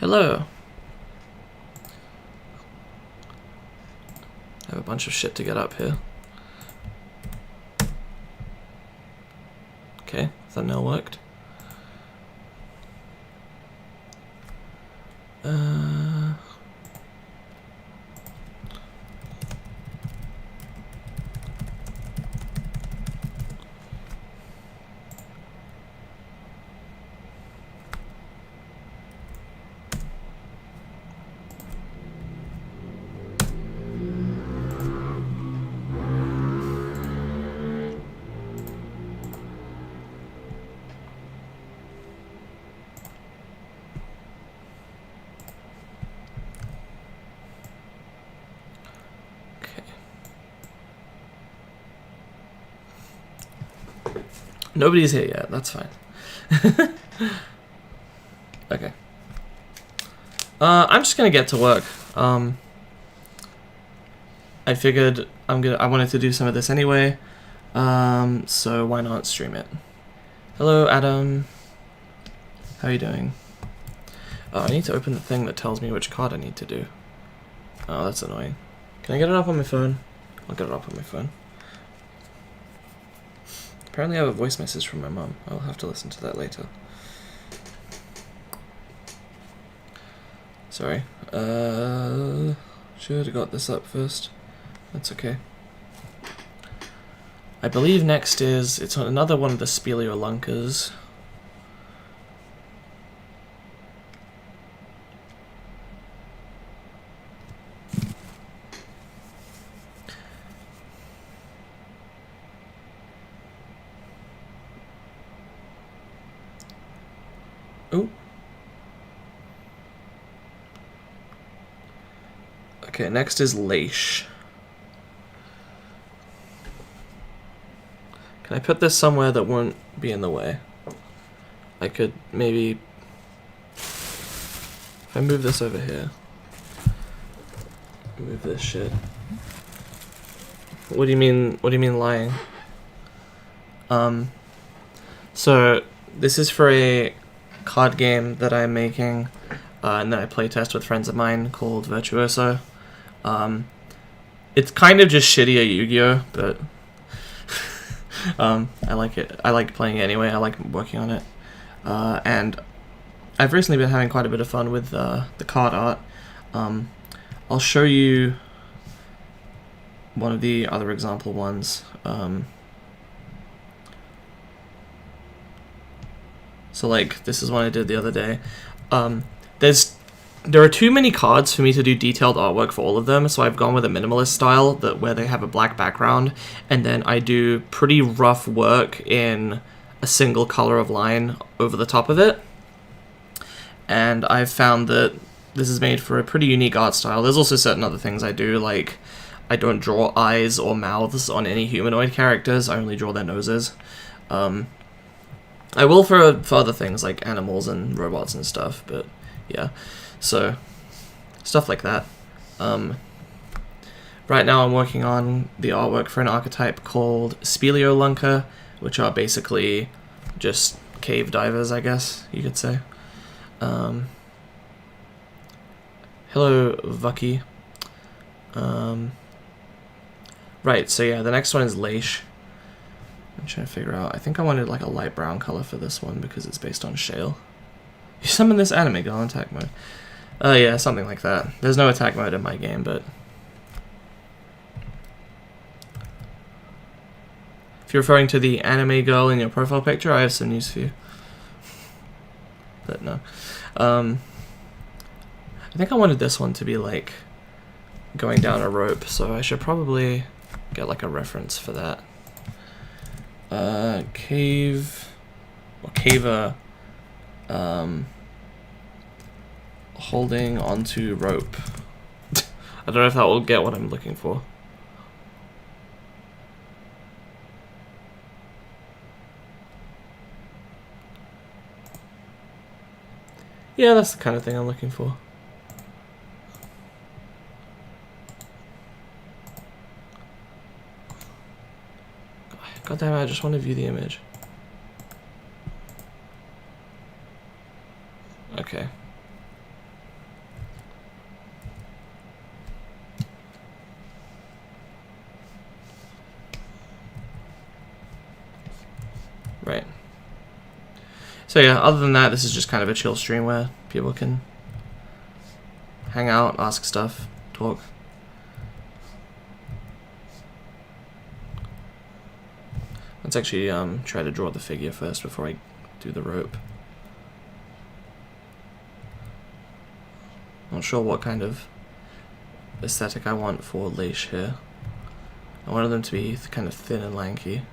Hello. I have a bunch of shit to get up here. Okay, thumbnail worked. Nobody's here yet, that's fine. Okay. I'm just gonna get to work. I figured I wanted to do some of this anyway, so why not stream it? Hello, Adam. How are you doing? Oh, I need to open the thing that tells me which card I need to do. Oh, that's annoying. Can I get it up on my phone? I'll get it up on my phone. Apparently I have a voice message from my mum. I'll have to listen to that later. Sorry. Should have got this up first. That's okay. I believe next is... it's another one of the Speleoluncas. Oh. Okay, next is Leish. Can I put this somewhere that won't be in the way? I could maybe... if I move this over here. Move this shit. What do you mean lying? So this is for a card game that I'm making, and then I playtest with friends of mine called Virtuoso. It's kind of just shitty at Yu-Gi-Oh, but I like it. I like playing it anyway. I like working on it, and I've recently been having quite a bit of fun with the card art. I'll show you one of the other example ones. So like, this is one I did the other day. There are too many cards for me to do detailed artwork for all of them, so I've gone with a minimalist style where they have a black background, and then I do pretty rough work in a single color of line over the top of it. And I've found that this is made for a pretty unique art style. There's also certain other things I do, like I don't draw eyes or mouths on any humanoid characters, I only draw their noses. I will for other things like animals and robots and stuff, but yeah. So, stuff like that. Right now I'm working on the artwork for an archetype called Speleolunca, which are basically just cave divers, I guess you could say. Hello, Vucky. Right, so yeah, the next one is Leish. I'm trying to figure out, I think I wanted like a light brown color for this one because it's based on shale. You summon this anime girl in attack mode. Yeah, something like that. There's no attack mode in my game, but... if you're referring to the anime girl in your profile picture, I have some news for you. But no. I think I wanted this one to be like going down a rope, so I should probably get like a reference for that. Cave... or caver... holding onto rope. I don't know if that will get what I'm looking for. Yeah, that's the kind of thing I'm looking for. God damn it, I just want to view the image. Okay. So yeah, other than that, this is just kind of a chill stream where people can hang out, ask stuff, talk. Let's actually try to draw the figure first before I do the rope. Not sure what kind of aesthetic I want for Leish here. I wanted them to be kind of thin and lanky.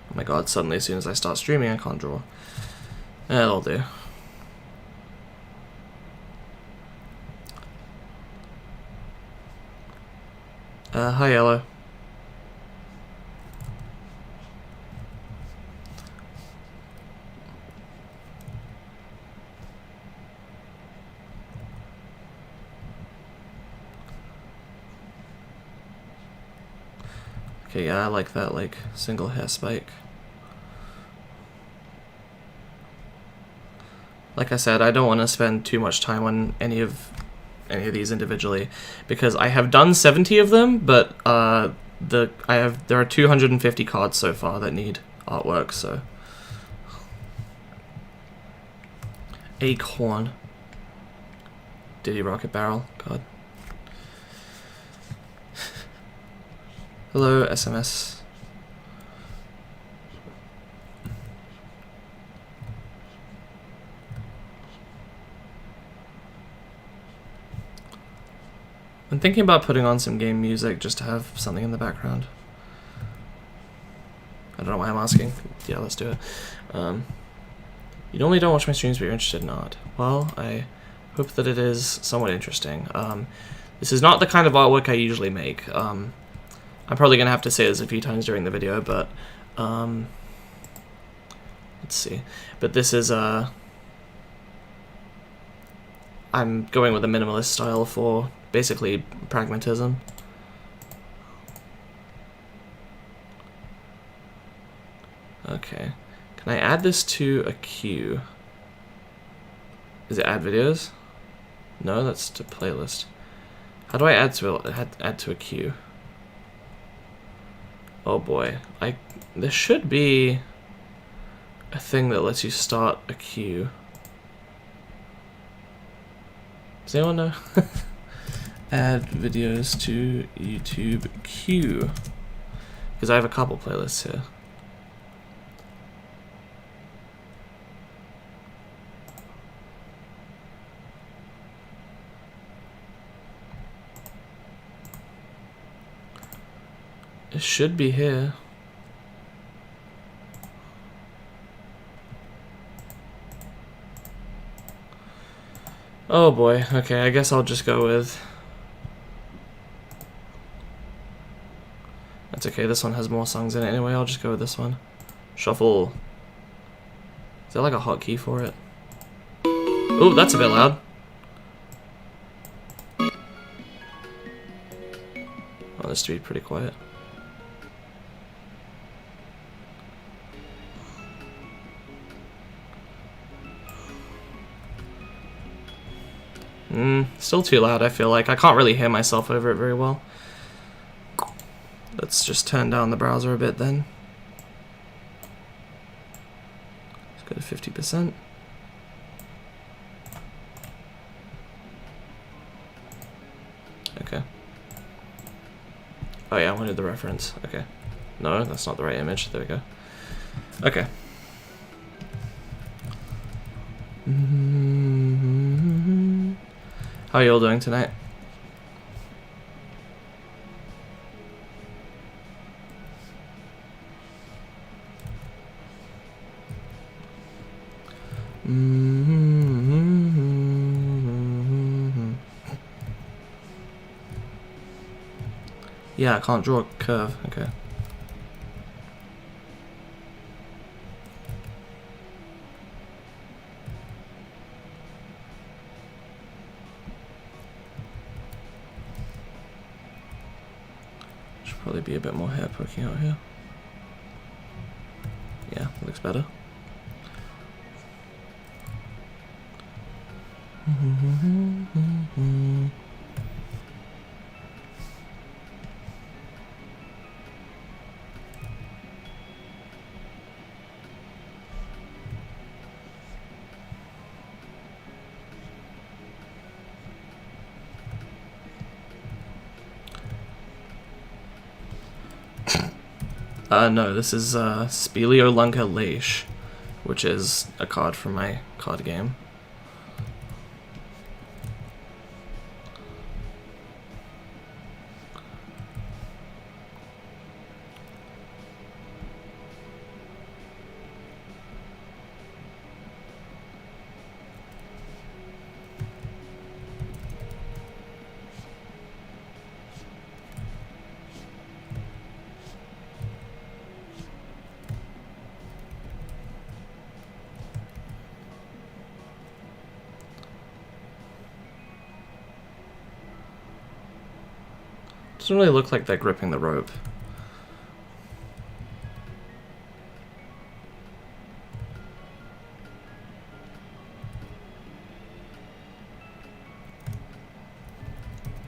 Oh my god, suddenly as soon as I start streaming I can't draw. That'll do. Hi Yellow. Okay, yeah, I like that, like, single hair spike. Like I said, I don't want to spend too much time on any of these individually, because I have done 70 of them, but there are 250 cards so far that need artwork, so. Acorn. Diddy Rocket Barrel, god. Hello, SMS. I'm thinking about putting on some game music just to have something in the background. I don't know why I'm asking. Yeah, let's do it. You normally don't watch my streams, but you're interested in art. Well, I hope that it is somewhat interesting. This is not the kind of artwork I usually make. I'm probably going to have to say this a few times during the video, but let's see. But this is I'm going with a minimalist style for basically pragmatism. Okay. Can I add this to a queue? Is it add videos? No, that's to playlist. How do I add to a queue? Oh boy, there should be a thing that lets you start a queue. Does anyone know? Add videos to YouTube queue. Because I have a couple playlists here. It should be here. Oh boy, okay, I guess I'll just go with... That's okay, this one has more songs in it anyway, I'll just go with this one. Shuffle. Is there like a hotkey for it? Ooh, that's a bit loud. Oh, this to be pretty quiet. Still too loud, I feel like. I can't really hear myself over it very well. Let's just turn down the browser a bit then. Let's go to 50%. Okay. Oh yeah, I wanted the reference. Okay. No, that's not the right image. There we go. Okay. How are you all doing tonight? Yeah, I can't draw a curve. Okay. Should probably be a bit more hair poking out here. Yeah, looks better. No, this is Speleolunca Leish, which is a card from my card game. Doesn't really look like they're gripping the rope.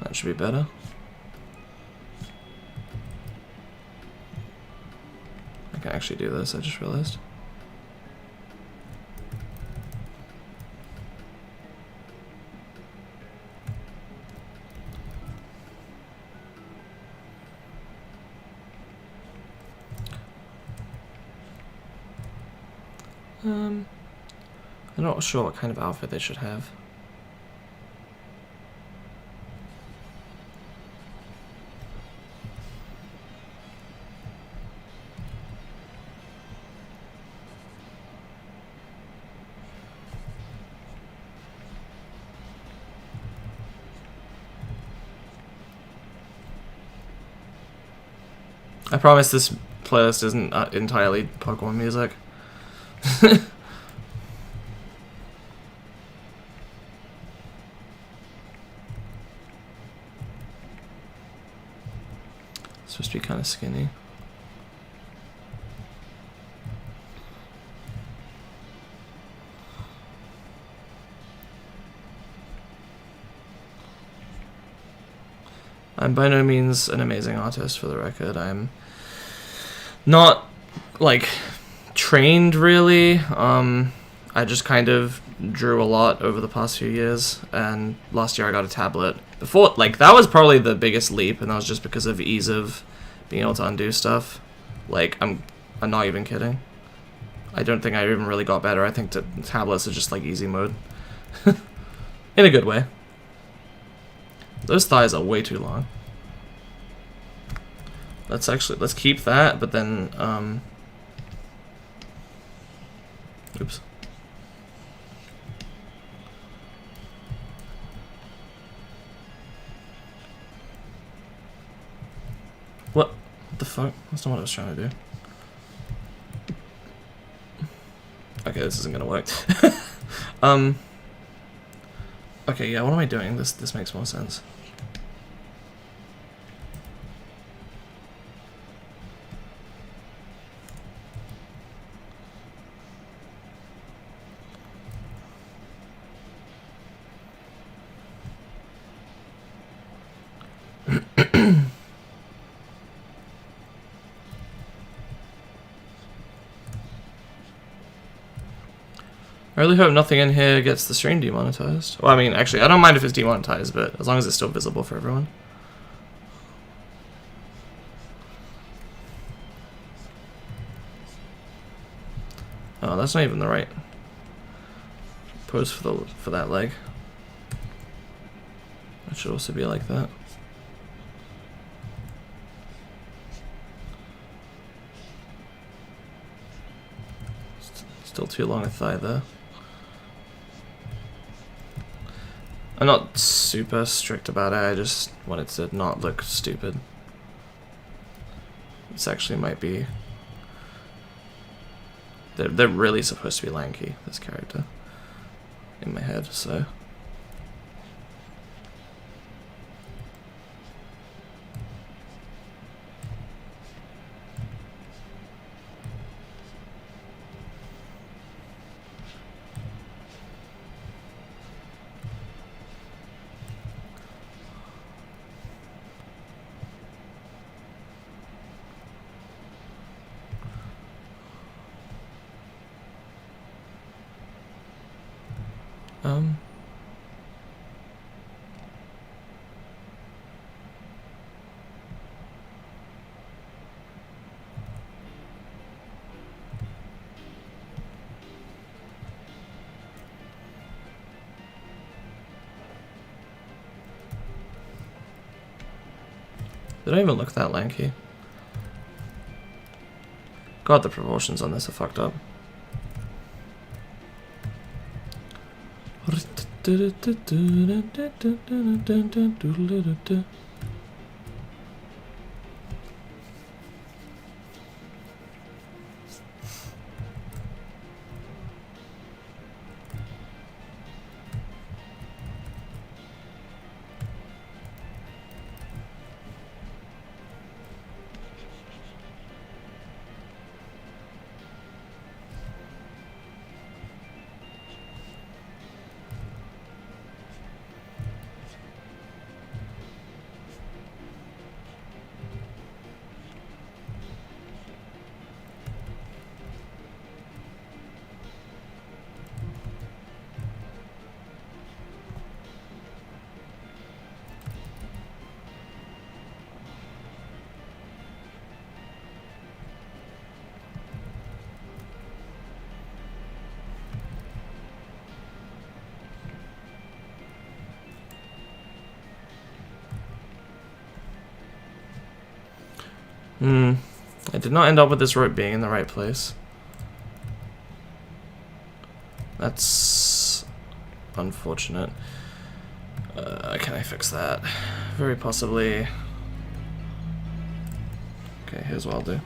That should be better. I can actually do this, I just realized. I'm not sure what kind of outfit they should have. I promise this playlist isn't entirely Pokemon music. It's supposed to be kind of skinny. I'm by no means an amazing artist, for the record. I'm not, like, trained, really. I just kind of drew a lot over the past few years, and last year I got a tablet. Before, like, that was probably the biggest leap, and that was just because of ease of being able to undo stuff. Like, I'm not even kidding. I don't think I even really got better. I think tablets are just, like, easy mode. In a good way. Those thighs are way too long. Let's keep that, but then, oops. What the fuck? That's not what I was trying to do. Okay, this isn't gonna work. Okay, yeah, what am I doing? This makes more sense. I really hope nothing in here gets the stream demonetized. Well, I mean, actually, I don't mind if it's demonetized, but as long as it's still visible for everyone. Oh, that's not even the right pose for that leg. It should also be like that. Still too long a thigh there. I'm not super strict about it, I just want it to not look stupid. This actually might be... They're really supposed to be lanky, this character, in my head, so... They don't even look that lanky. God, the proportions on this are fucked up. I did not end up with this rope being in the right place. That's unfortunate. Can I fix that? Very possibly. Okay, here's what I'll do.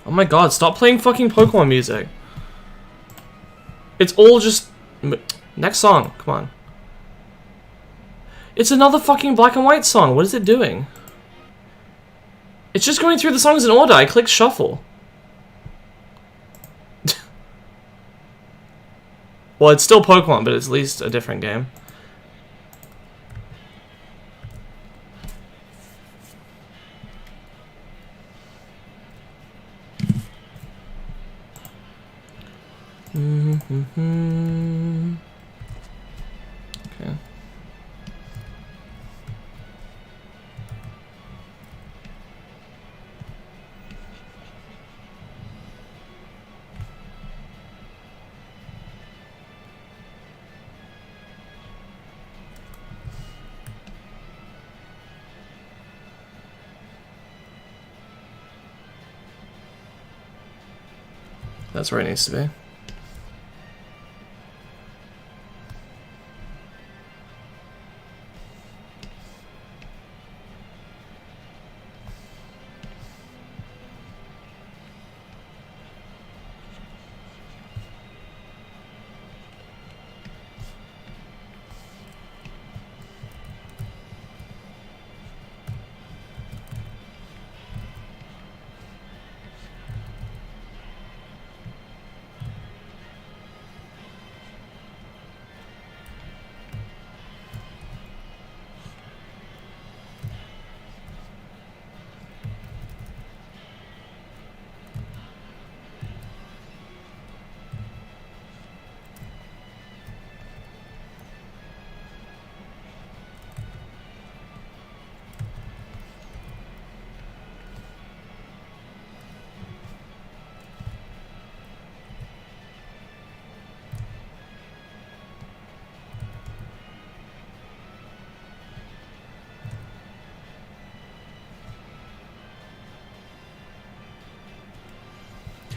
Oh my god, stop playing fucking Pokemon music. It's all just... Next song, come on. It's another fucking black and white song. What is it doing? It's just going through the songs in order. I clicked shuffle. Well, it's still Pokemon, but it's at least a different game. Okay. That's where it needs to be.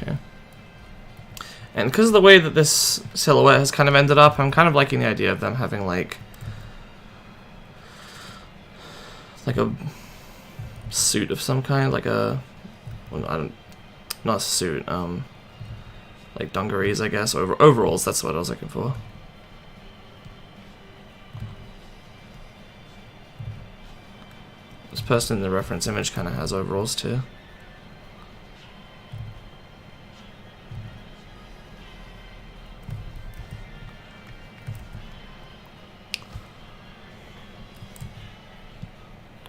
Okay. And because of the way that this silhouette has kind of ended up, I'm kind of liking the idea of them having like a suit of some kind, like a, well, I don't, not a suit, like dungarees, I guess, overalls. That's what I was looking for. This person in the reference image kind of has overalls too.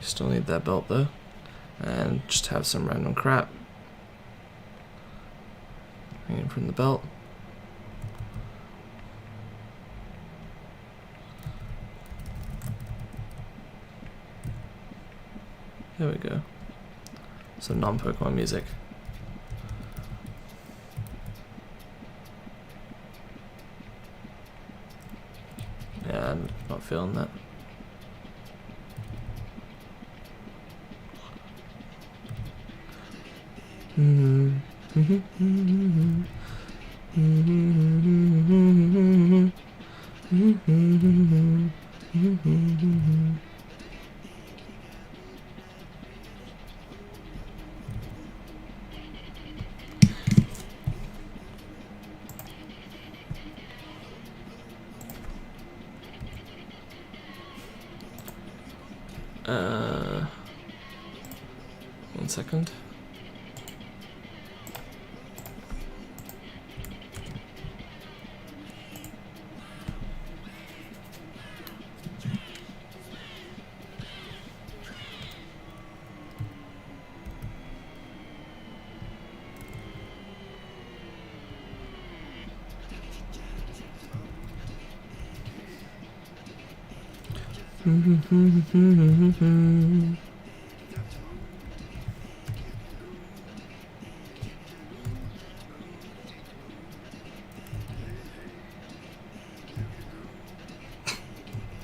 Still need that belt though, and just have some random crap hanging from the belt. There we go. Some non-Pokemon music. feeling that. One second.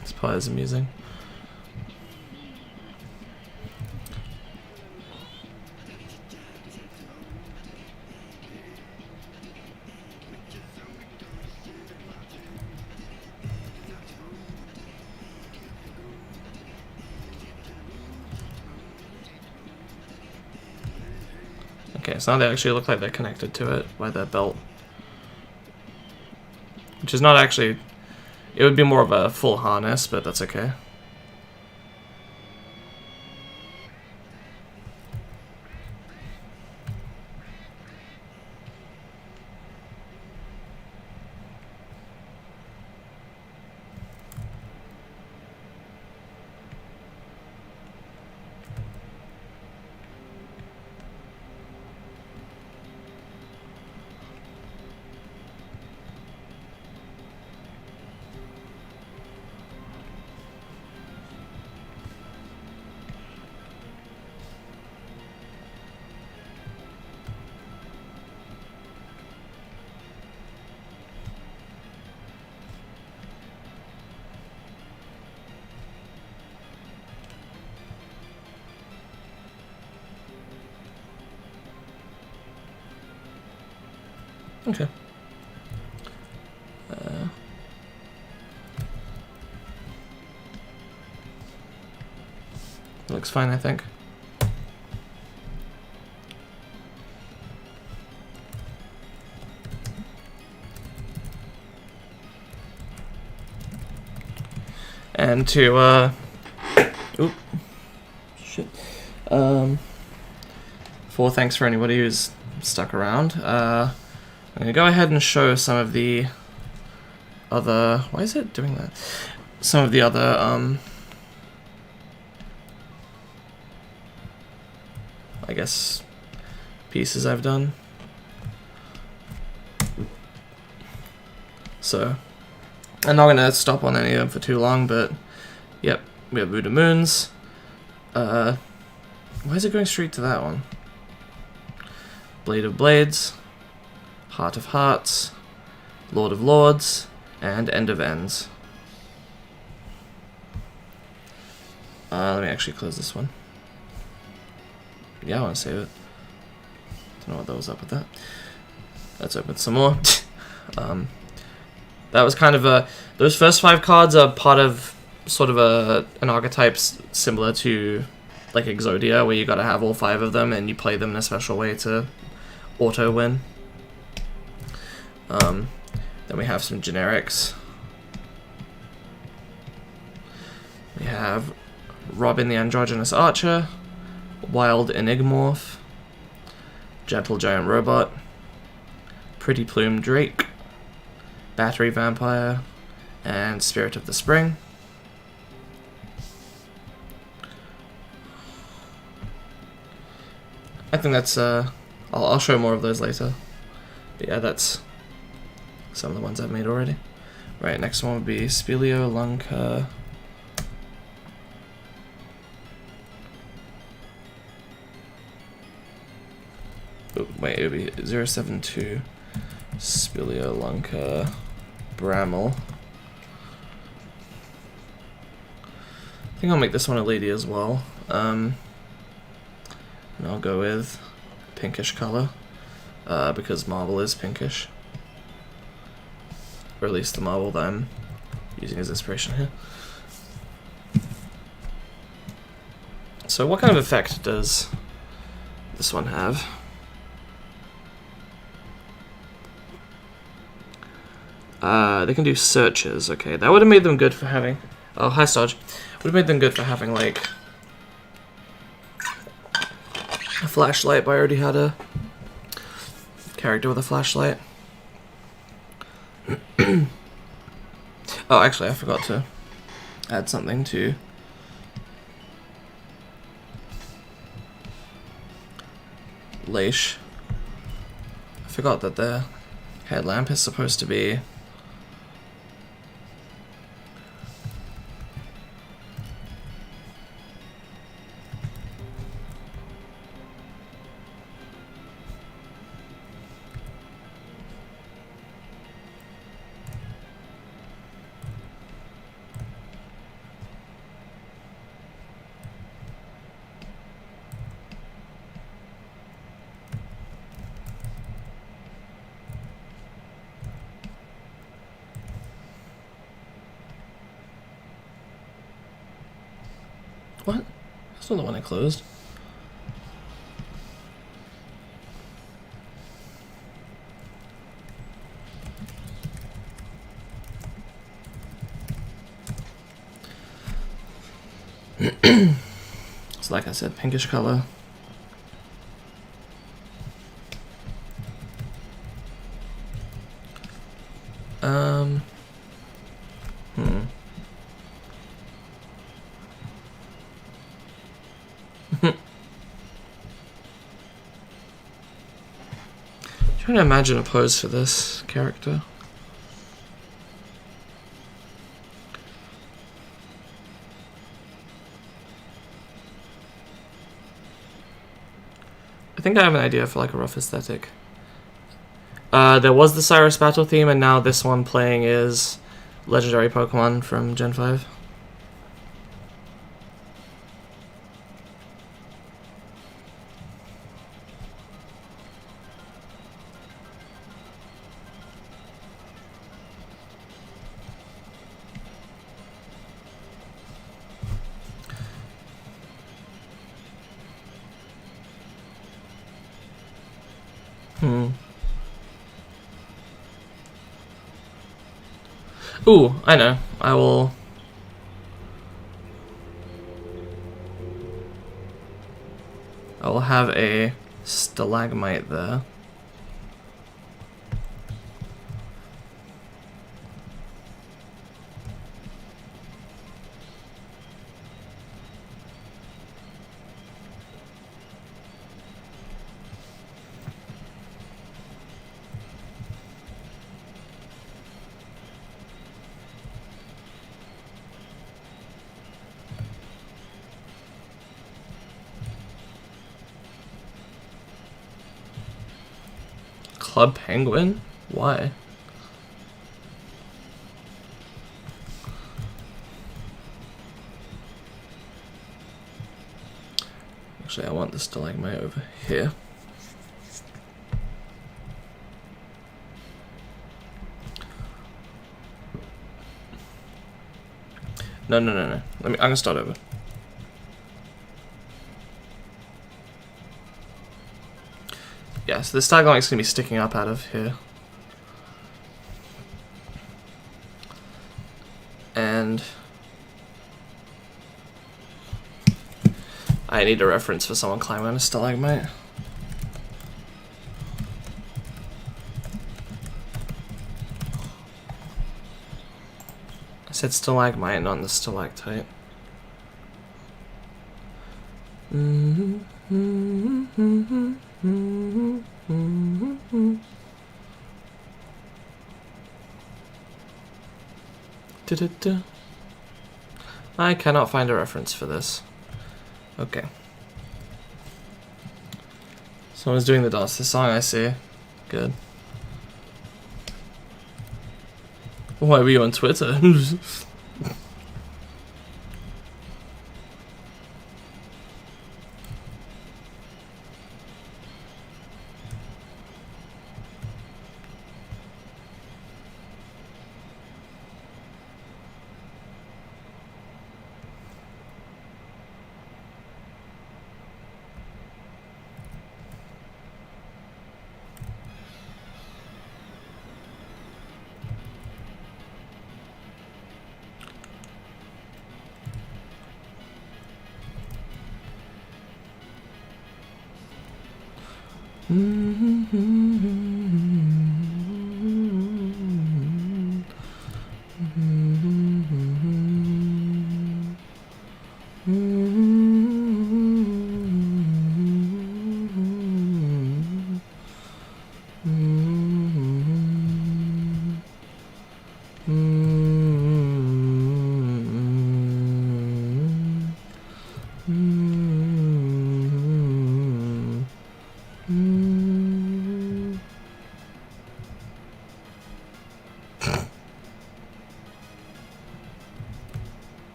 This part is amusing. Okay, so now they actually look like they're connected to it by that belt. Which is not actually... It would be more of a full harness, but that's okay. Okay. Looks fine, I think. And to, oop, shit. Thanks for anybody who's stuck around. I'm gonna go ahead and show some of the other, why is it doing that? Some of the other, I guess, pieces I've done. So, I'm not gonna stop on any of them for too long, but, yep, we have Buddha Moons. Why is it going straight to that one? Blade of Blades, Heart of Hearts, Lord of Lords, and End of Ends. Let me actually close this one. Yeah, I want to save it. Don't know what that was up with that. Let's open some more. That was kind of a... Those first 5 cards are part of sort of an archetype similar to like Exodia, where you got to have all 5 of them and you play them in a special way to auto win. Then we have some generics. We have Robin the Androgynous Archer, Wild Enigmorph, Gentle Giant Robot, Pretty Plume Drake, Battery Vampire, and Spirit of the Spring. I think that's, I'll show more of those later. But yeah, that's some of the ones I've made already. Right, next one would be Speleolunca. Oh, wait, it would be 072 Speleolunca Bramble. think I'll make this one a lady as well. And I'll go with pinkish color, because marble is pinkish. Or at least the marble that I'm using as inspiration here. So what kind of effect does this one have? They can do searches. Okay, that would have made them good for having... Oh, hi Stodge. Would have made them good for having, like, a flashlight, but I already had a character with a flashlight. Oh, actually, I forgot to add something to... Leish. I forgot that the headlamp is supposed to be... What? That's not the one I closed. So like I said, pinkish color. Trying to imagine a pose for this character. I think I have an idea for like a rough aesthetic. There was the Cyrus battle theme, and now this one playing is legendary Pokemon from Gen 5. Ooh, I know. I will have a stalagmite there. Club Penguin? Why? Actually, I want this stalagmite over here. No. I'm gonna start over. Yeah, so the stalagmite's gonna be sticking up out of here. And I need a reference for someone climbing on a stalagmite. I said stalagmite, not the stalactite. I cannot find a reference for this. Okay. Someone's doing the dance to the song, I see. Good. Why were you on Twitter?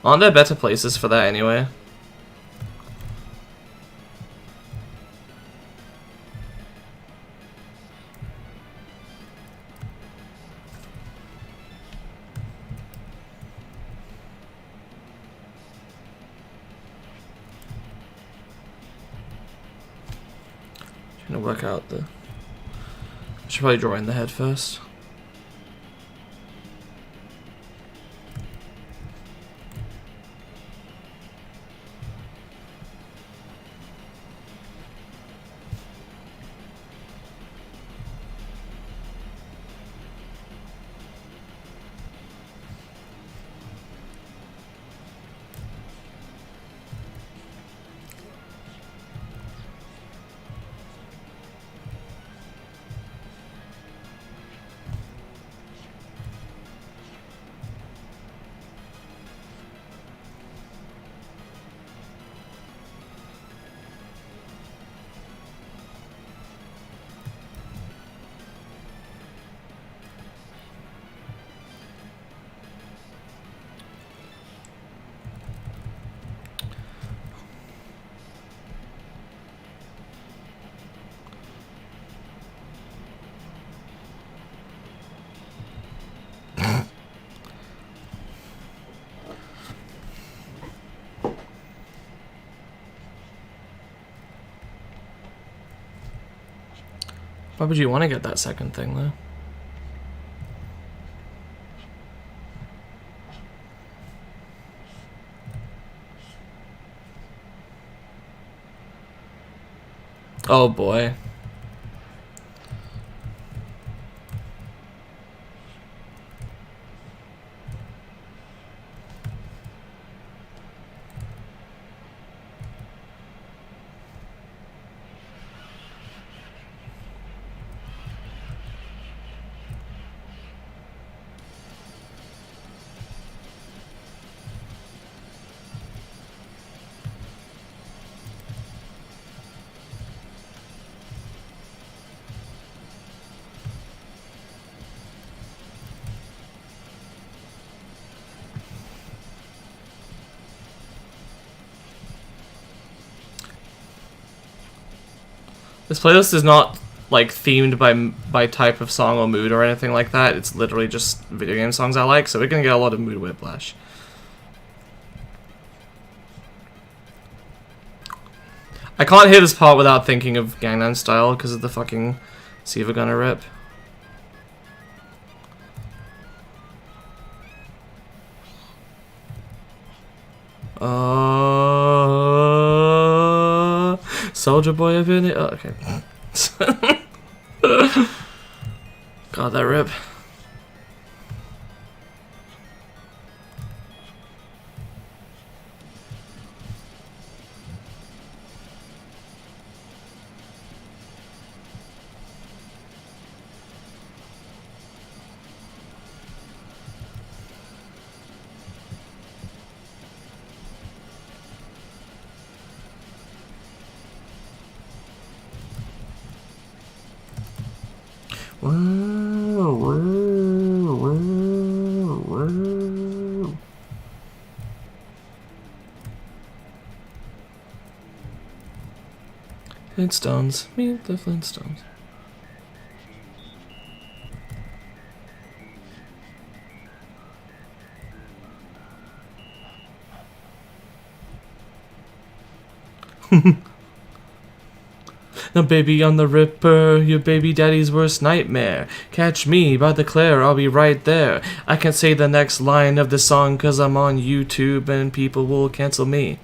Aren't there better places for that anyway? Trying to work out the... I should probably draw in the head first. Why would you want to get that second thing, though? Oh boy. This playlist is not like themed by type of song or mood or anything like that. It's literally just video game songs I like, so we're gonna get a lot of mood whiplash. I can't hear this part without thinking of Gangnam Style because of the fucking Siva Gunner rip. Soldier Boy up in it. Oh, okay. God, that rip. Flintstones. Meet the Flintstones. Now baby, I'm the Ripper, your baby daddy's worst nightmare. Catch me by the Claire, I'll be right there. I can't say the next line of the song cause I'm on YouTube and people will cancel me.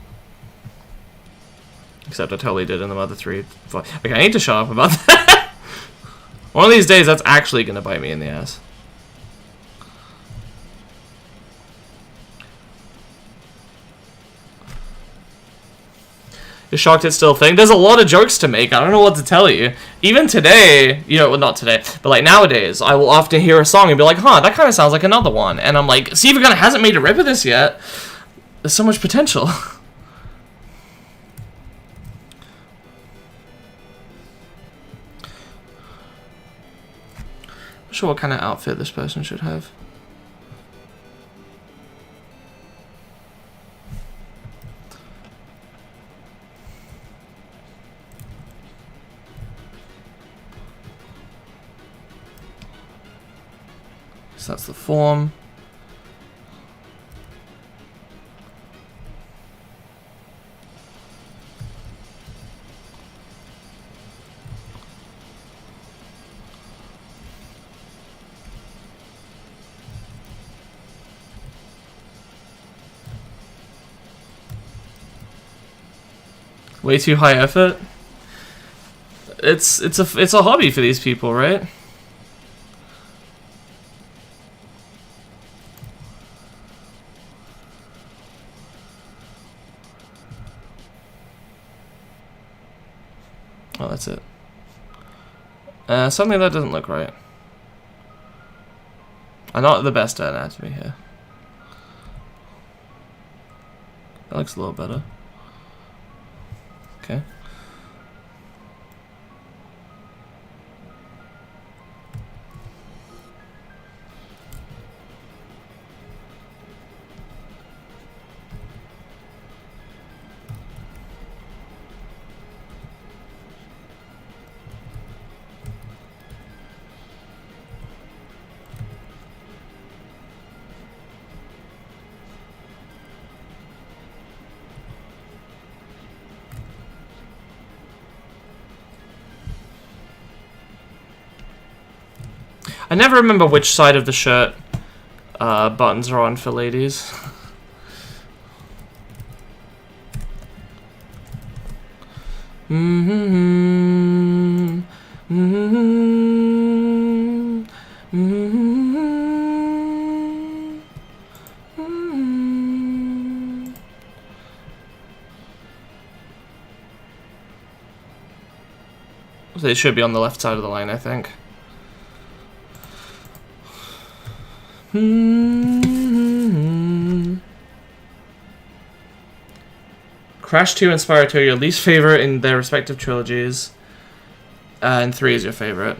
Except I totally did in the other 3. Okay, I need to shut up about that. One of these days, that's actually going to bite me in the ass. You're shocked it's still a thing? There's a lot of jokes to make. I don't know what to tell you. Even today, you know, well, not today, but like nowadays, I will often hear a song and be like, huh, that kind of sounds like another one. And I'm like, Steve Gunn hasn't made a rip of this yet. There's so much potential. Not sure what kind of outfit this person should have. So that's the form. Way too high effort. It's a hobby for these people, right? Oh, that's it. Something that doesn't look right. I'm not the best at anatomy here. That looks a little better. Okay. I never remember which side of the shirt buttons are on for ladies. They should be on the left side of the line, I think. Crash 2 and Spyro 2 are your least favorite in their respective trilogies, and 3 is your favorite.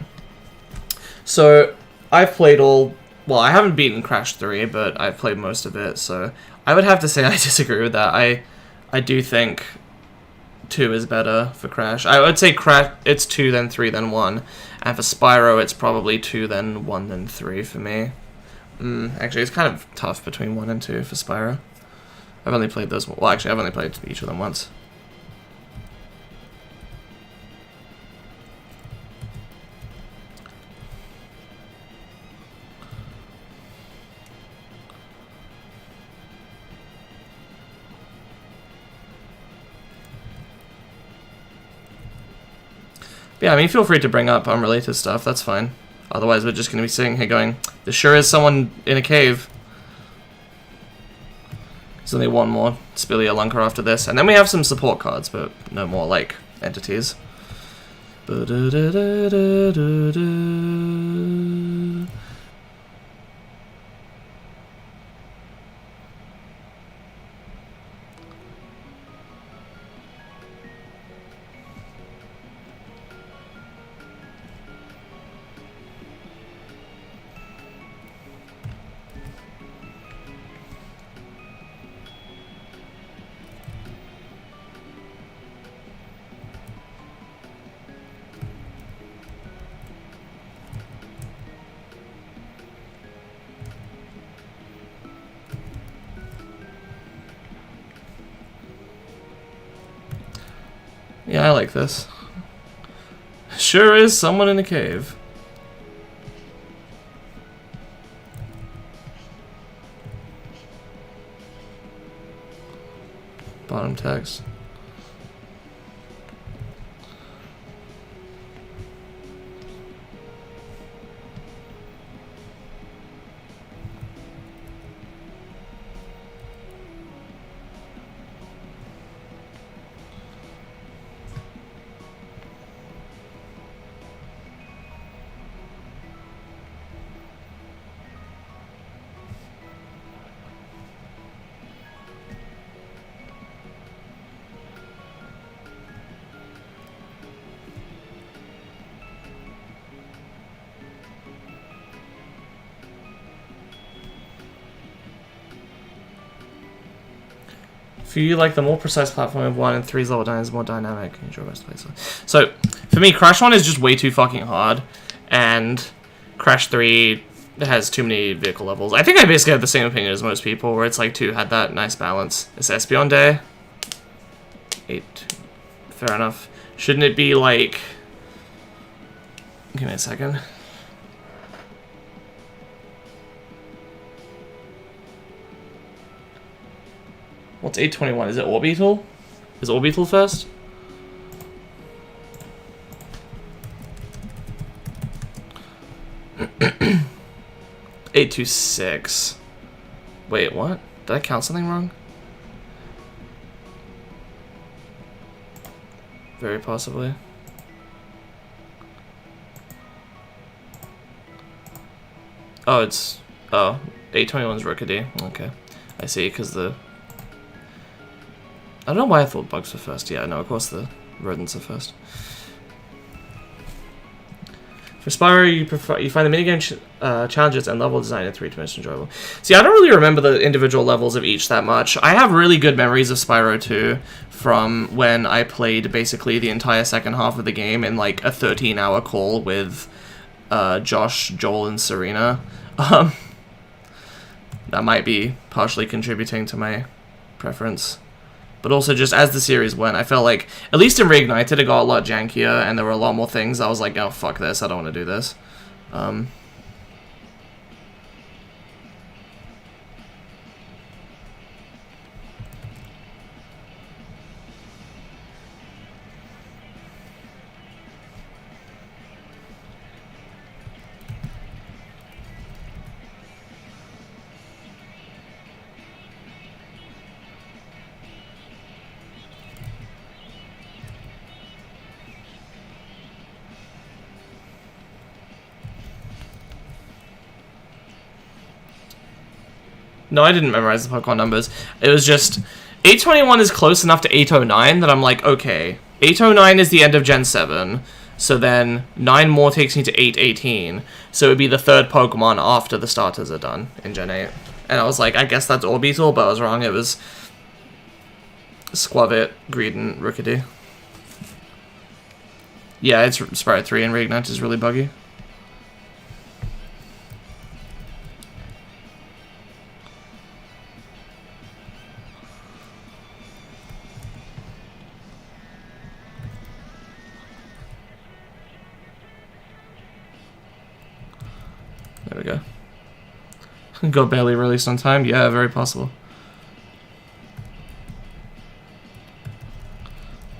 So, I've played all... Well, I haven't beaten Crash 3, but I've played most of it, so I would have to say I disagree with that. I do think 2 is better for Crash. I would say Crash, it's 2, then 3, then 1. And for Spyro, it's probably 2, then 1, then 3 for me. Actually, it's kind of tough between 1 and 2 for Spyro. I've only played those... Well, actually, I've only played each of them once. Yeah, I mean, feel free to bring up unrelated stuff. That's fine. Otherwise, we're just going to be sitting here going, there sure is someone in a cave. There's only one more Spilia Lunker after this. And then we have some support cards, but no more, like, entities. Yeah, I like this. Sure is someone in a cave. Bottom text. For you, like, the more precise platform of 1 and 3's level design is more dynamic. Enjoy best place. So, for me, Crash 1 is just way too fucking hard, and Crash 3 has too many vehicle levels. I think I basically have the same opinion as most people, where it's like 2 had that nice balance. Is Espeon Day? 8. Fair enough. Shouldn't it be like... Give me a second. What's 821? Is it Orbital? Is Orbital first? $826. Wait, what? Did I count something wrong? Very possibly. Oh, it's... Oh, 821's Rookedy. Okay. I see, because the... I don't know why I thought bugs were first. Yeah, no, of course the rodents are first. For Spyro, you find the minigame challenges and level design in 3 dimensions enjoyable. See, I don't really remember the individual levels of each that much. I have really good memories of Spyro 2 from when I played basically the entire second half of the game in like a 13-hour call with Josh, Joel, and Serena. That might be partially contributing to my preference. But also, just as the series went, I felt like, at least in Reignited, it got a lot jankier, and there were a lot more things I was like, oh, fuck this, I don't want to do this. No, I didn't memorize the Pokemon numbers. It was just... 821 is close enough to 809 that I'm like, okay, 809 is the end of Gen 7, so then 9 more takes me to 818, so it would be the third Pokemon after the starters are done in Gen 8. And I was like, I guess that's Orbital, but I was wrong. It was Squavit, Greedent, Rookedy. Yeah, it's Spyro 3 and Reignite is really buggy. There we go. Got barely released on time? Yeah, very possible.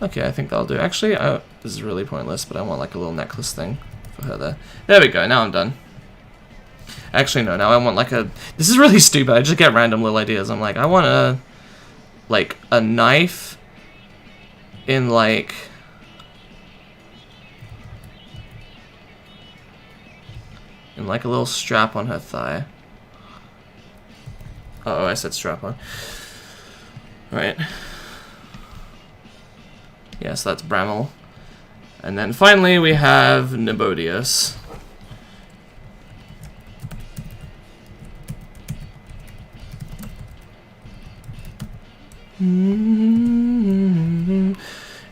Okay, I think that'll do. Actually, this is really pointless, but I want like a little necklace thing for her there. There we go, now I'm done. Actually, no, now I want like a... This is really stupid, I just get random little ideas. I'm like, I want a... Like, a knife in like... And like a little strap on her thigh. Uh oh, I said strap on. Right. Yes, that's Bramble. And then finally we have Nibodius.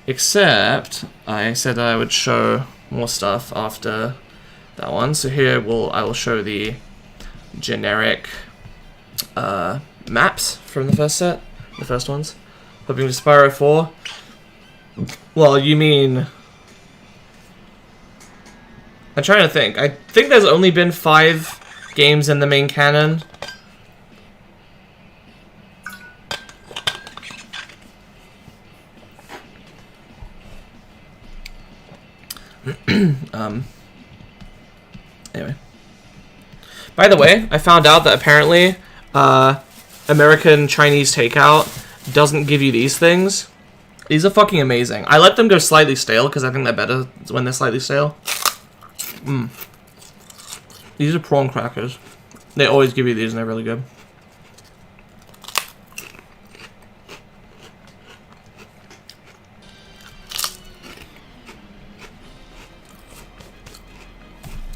Except I said I would show more stuff after that one. So here I will show the generic maps from the first set, the first ones. Hoping to Spyro 4. Well, you mean... I'm trying to think. I think there's only been 5 games in the main canon. Anyway. By the way, I found out that apparently American Chinese takeout doesn't give you these things. These are fucking amazing. I let them go slightly stale because I think they're better when they're slightly stale. These are prawn crackers. They always give you these and they're really good.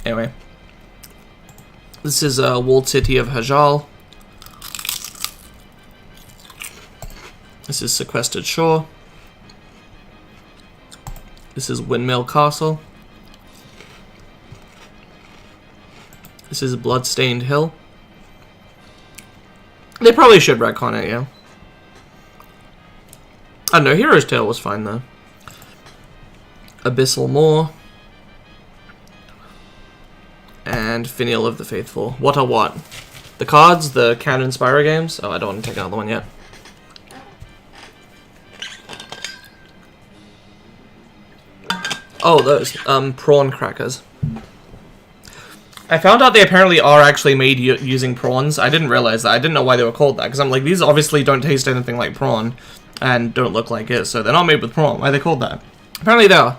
Anyway. This is walled city of Hajal. This is Sequestered Shore. This is Windmill Castle. This is Bloodstained Hill. They probably should retcon it, yeah. I don't know, Hero's Tale was fine though. Abyssal Moor. And Finial of the Faithful. What are what? The cards, the Canon Spyro games. Oh, I don't want to take another one yet. Oh, those prawn crackers. I found out they apparently are actually made using prawns. I didn't realize that. I didn't know why they were called that, because I'm like, these obviously don't taste anything like prawn and don't look like it, so they're not made with prawn. Why are they called that? Apparently they are.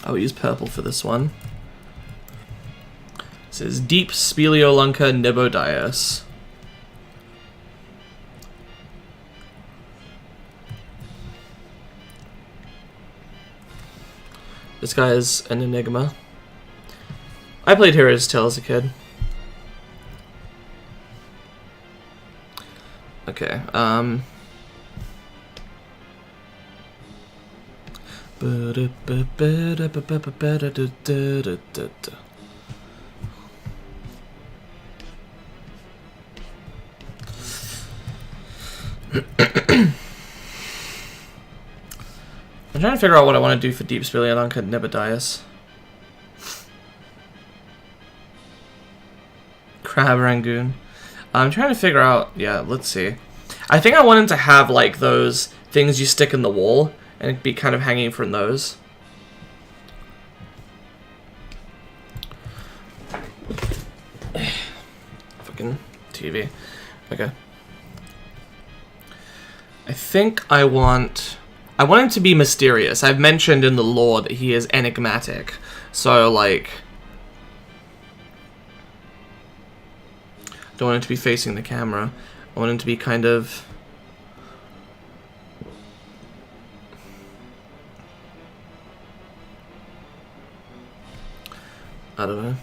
I'll use purple for this one. This is Deep Speleolunca Nibodias. This guy is an enigma. I played Hero's Tale as a kid. Okay, I'm trying to figure out what I want to do for Deep Speleolunca Nibodias. Crab Rangoon. I'm trying to figure out, yeah, let's see. I think I wanted to have, like, those things you stick in the wall, and it'd be kind of hanging from those. Fucking TV. Okay. I think I want him to be mysterious. I've mentioned in the lore that he is enigmatic. So, like, I don't want him to be facing the camera. I want him to be kind of... I don't know.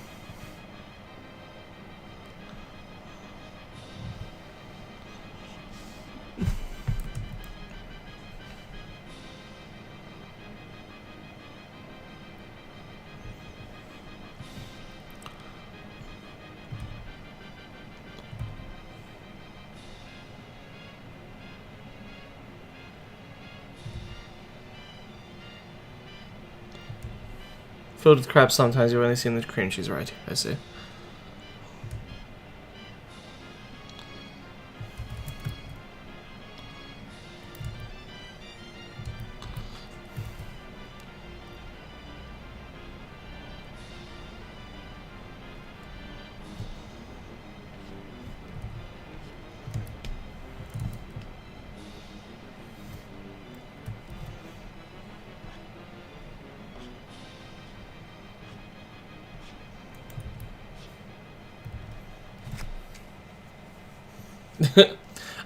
Filled with crap sometimes, you've only seen the cream cheese, right? I see.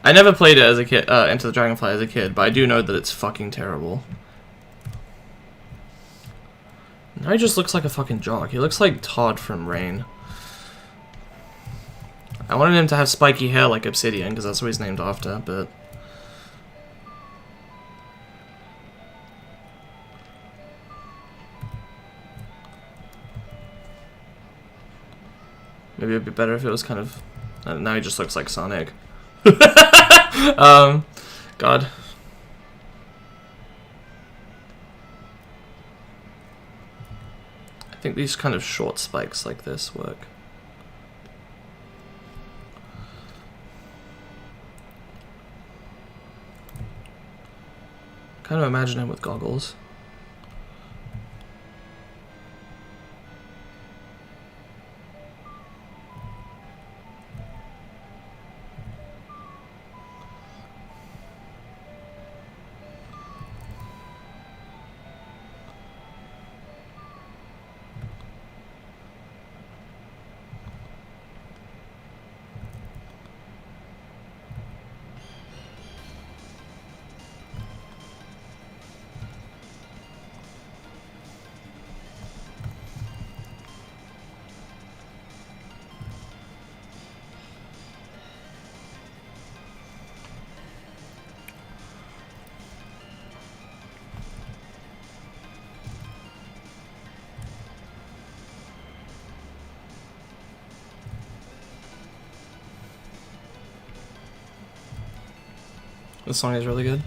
I never played it as a kid, Enter the Dragonfly as a kid, but I do know that it's fucking terrible. Now he just looks like a fucking jock. He looks like Todd from Rain. I wanted him to have spiky hair like Obsidian, because that's what he's named after, but... maybe it'd be better if it was kind of... now he just looks like Sonic. God. I think these kind of short spikes like this work. Kind of imagine him with goggles. This song is really good.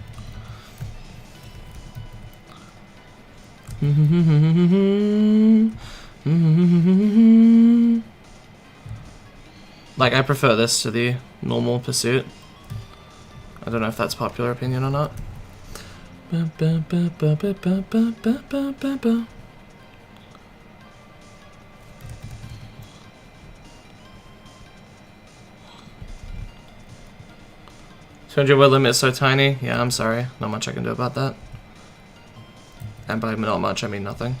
Like, I prefer this to the normal Pursuit. I don't know if that's popular opinion or not. 200-word limit is so tiny. Yeah, I'm sorry. Not much I can do about that. And by not much, I mean nothing.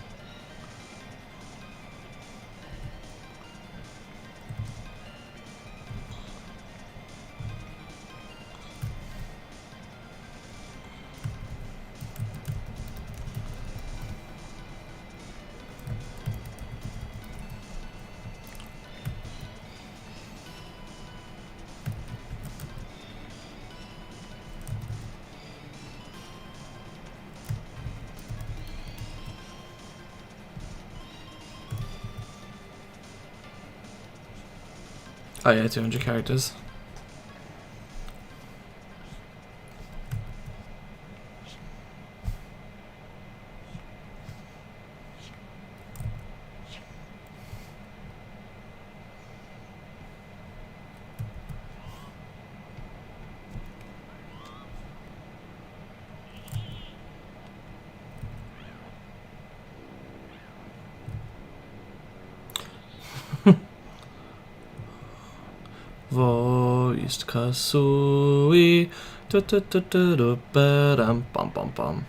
Oh yeah, 200 characters. Voiced Kasui. Bam bam bam bam.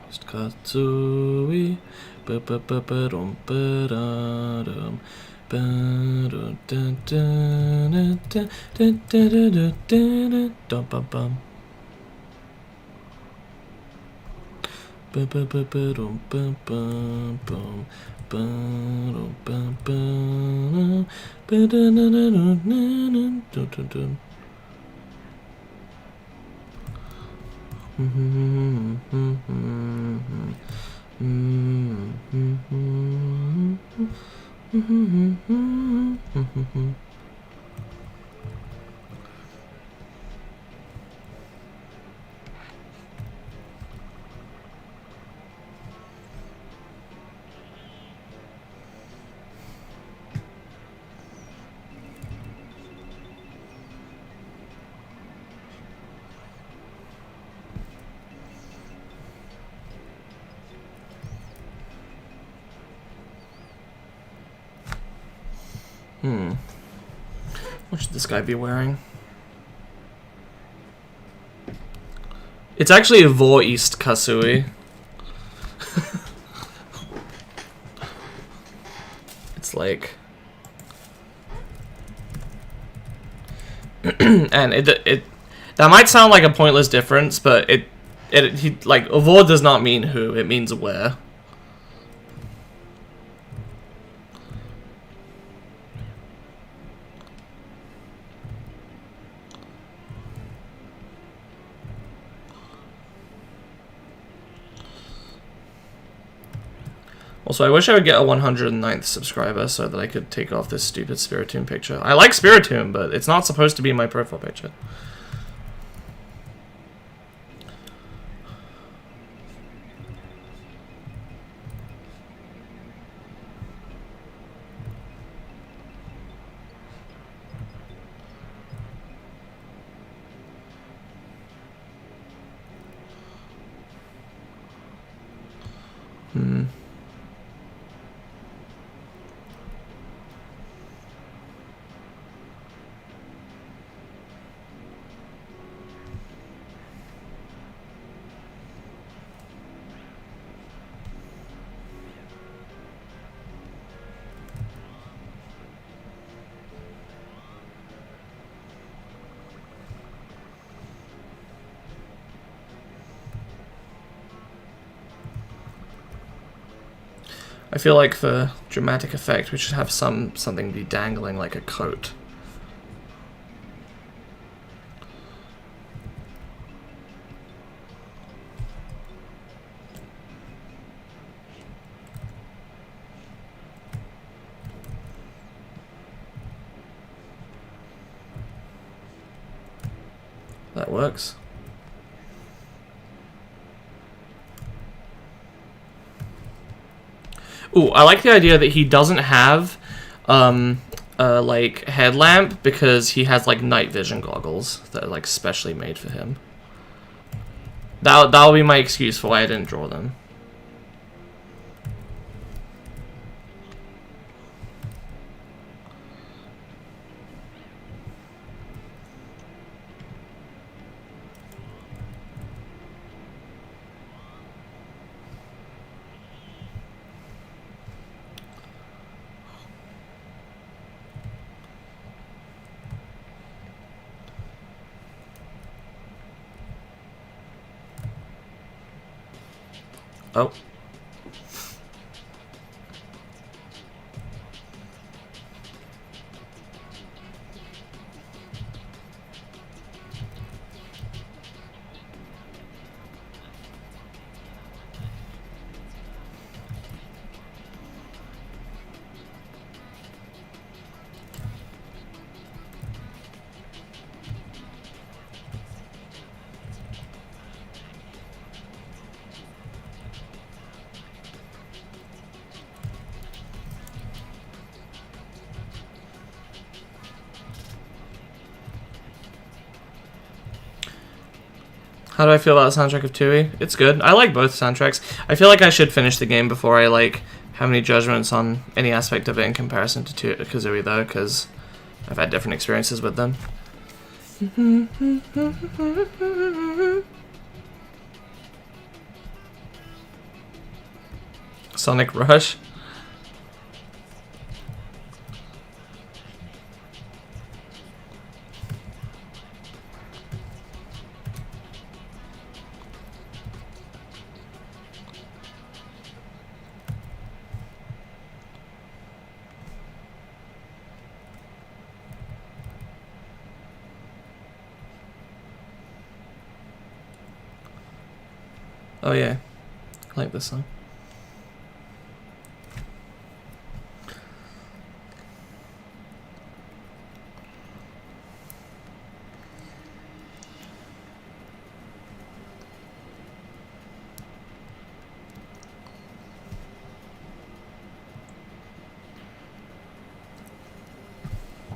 Voiced Kasui. Ba-ba-ba-ba-dum ba-da-dum. Ba-da-da-da-da-da-da-da-da-da-da-dum bam ba-ba-ba-ba-dum bam bam bam. Ba-dum bam bam. Ba-da-da-da-da-da-da-da-da-dum. What should this guy be wearing? It's actually a voiced Kasui. It's like... and it that might sound like a pointless difference, but he like Avor does not mean who, it means where. Also, I wish I would get a 109th subscriber so that I could take off this stupid Spiritomb picture. I like Spiritomb, but it's not supposed to be my profile picture. I feel like for dramatic effect, we should have something be dangling like a coat. it works. Ooh, I like the idea that he doesn't have like headlamp because he has like night vision goggles that are like specially made for him. That'll be my excuse for why I didn't draw them. Oh. How do I feel about the soundtrack of Tui? It's good. I like both soundtracks. I feel like I should finish the game before I like have any judgments on any aspect of it in comparison to Kazooie though, because I've had different experiences with them. Sonic Rush. Oh yeah, I like this song.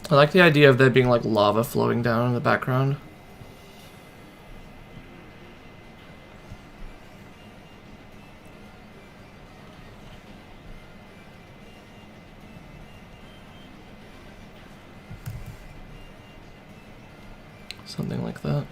I like the idea of there being like lava flowing down in the background. Something like that.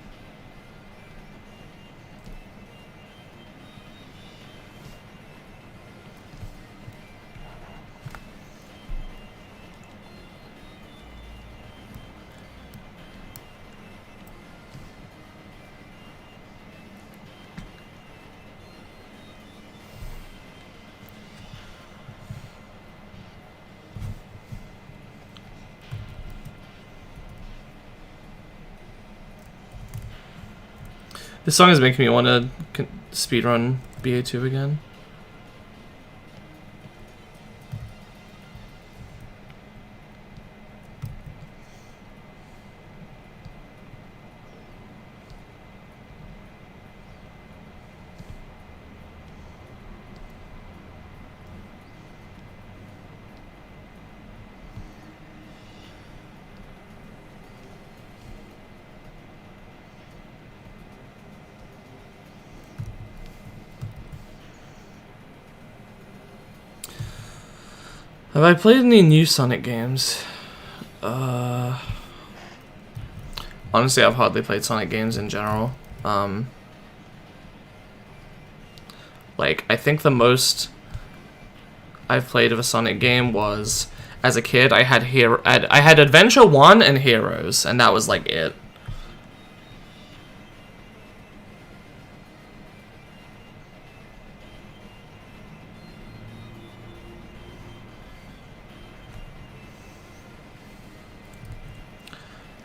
This song is making me want to speedrun BA2 again. Have I played any new Sonic games? Honestly, I've hardly played Sonic games in general. Like, I think the most I've played of a Sonic game was, as a kid, I had Adventure 1 and Heroes, and that was like it.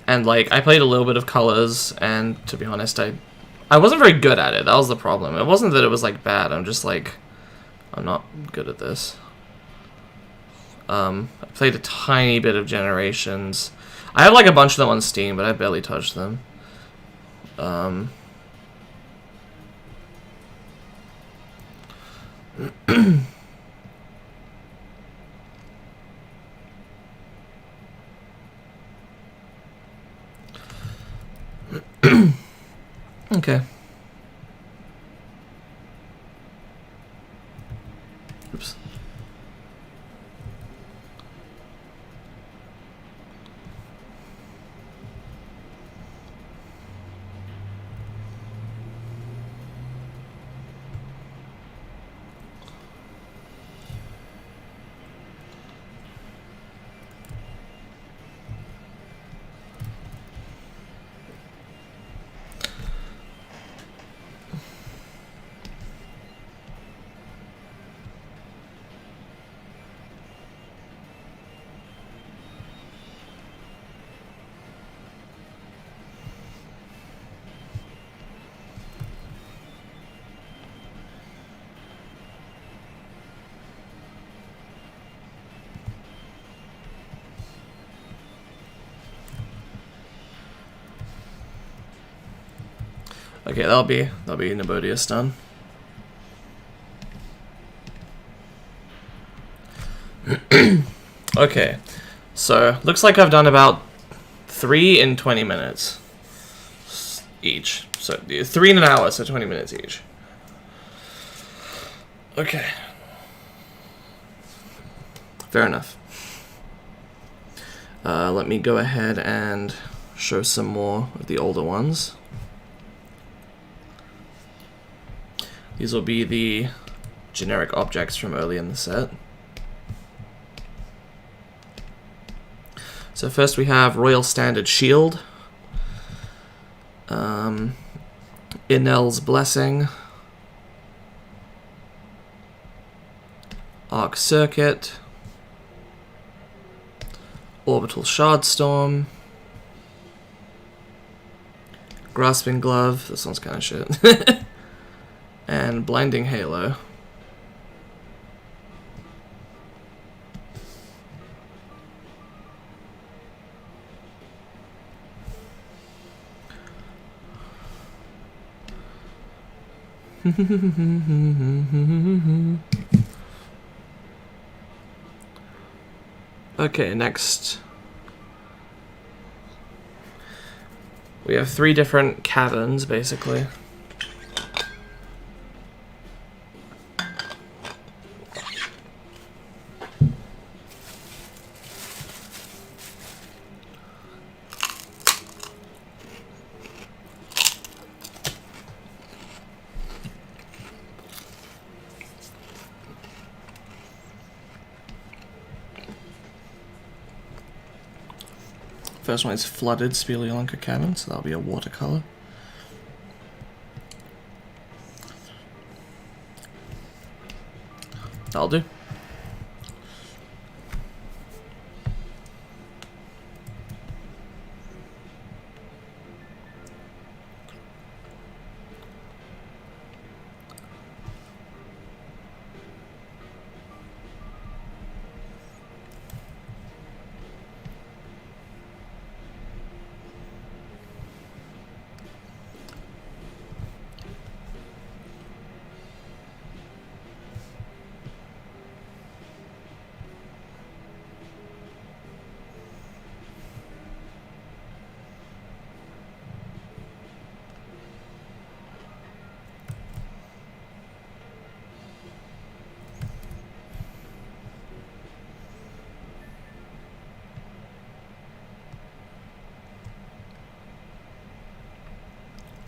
And like, I played a little bit of Colors, and to be honest, I wasn't very good at it. That was the problem. It wasn't that it was like bad. I'm just like, I'm not good at this. I played a tiny bit of Generations. I have like a bunch of them on Steam, but I barely touched them. Okay. Oops. Okay, that'll be Nabodius done. Okay, so looks like I've done about 3 in 20 minutes each. So 3 in an hour, so 20 minutes each. Okay. Fair enough. Let me go ahead and show some more of the older ones. These will be the generic objects from early in the set. So first we have Royal Standard Shield, Inel's Blessing, Arc Circuit, Orbital Shardstorm, Grasping Glove, this one's kind of shit, and Blinding Halo. Okay, next we have 3 different caverns, basically. First one is Flooded Speleolinca Cavern, so that'll be a watercolor. That'll do.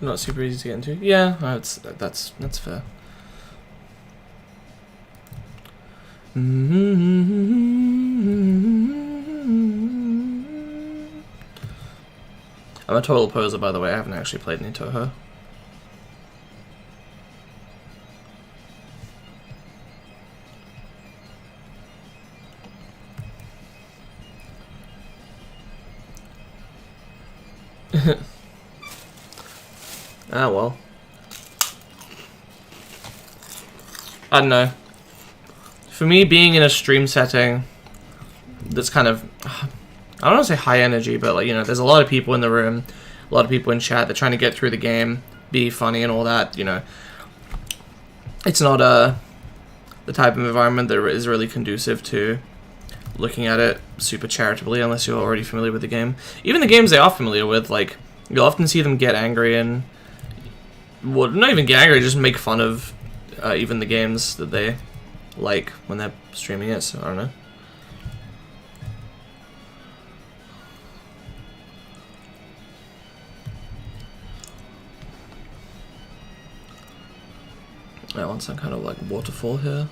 Not super easy to get into. Yeah, that's fair. I'm a total poser, by the way. I haven't actually played any Toho. Ah, well. I don't know. For me, being in a stream setting that's kind of, I don't want to say high energy, but like, you know, there's a lot of people in the room. a lot of people in chat, they're trying to get through the game, be funny and all that, you know. It's not the type of environment that is really conducive to looking at it super charitably unless you're already familiar with the game. Even the games they are familiar with, like, you'll often see them get angry and, well, not even get angry, just make fun of even the games that they like when they're streaming it, so I don't know. I want some kind of like waterfall here.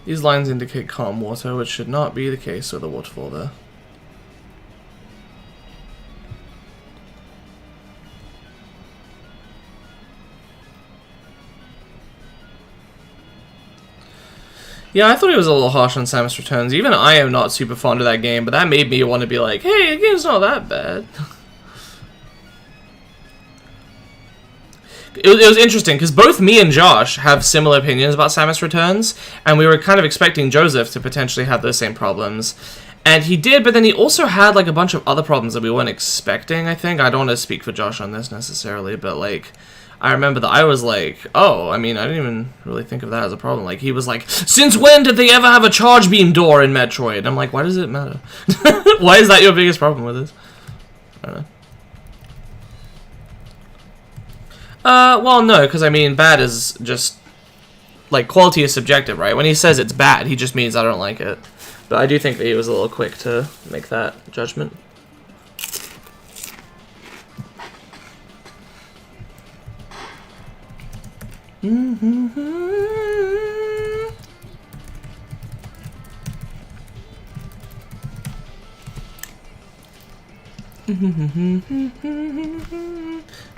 These lines indicate calm water, which should not be the case with a waterfall there. Yeah, I thought it was a little harsh on Samus Returns. Even I am not super fond of that game, but that made me want to be like, hey, the game's not that bad. It was interesting, because both me and Josh have similar opinions about Samus Returns, and we were kind of expecting Joseph to potentially have those same problems. And he did, but then he also had, like, a bunch of other problems that we weren't expecting, I think. I don't want to speak for Josh on this, necessarily, but, like, I remember that I was like, oh, I mean, I didn't even really think of that as a problem. Like, he was like, since when did they ever have a charge beam door in Metroid? And I'm like, why does it matter? Why is that your biggest problem with this? I don't know. Well, no, because, I mean, bad is just, like, quality is subjective, right? When he says it's bad, he just means I don't like it. But I do think that he was a little quick to make that judgment.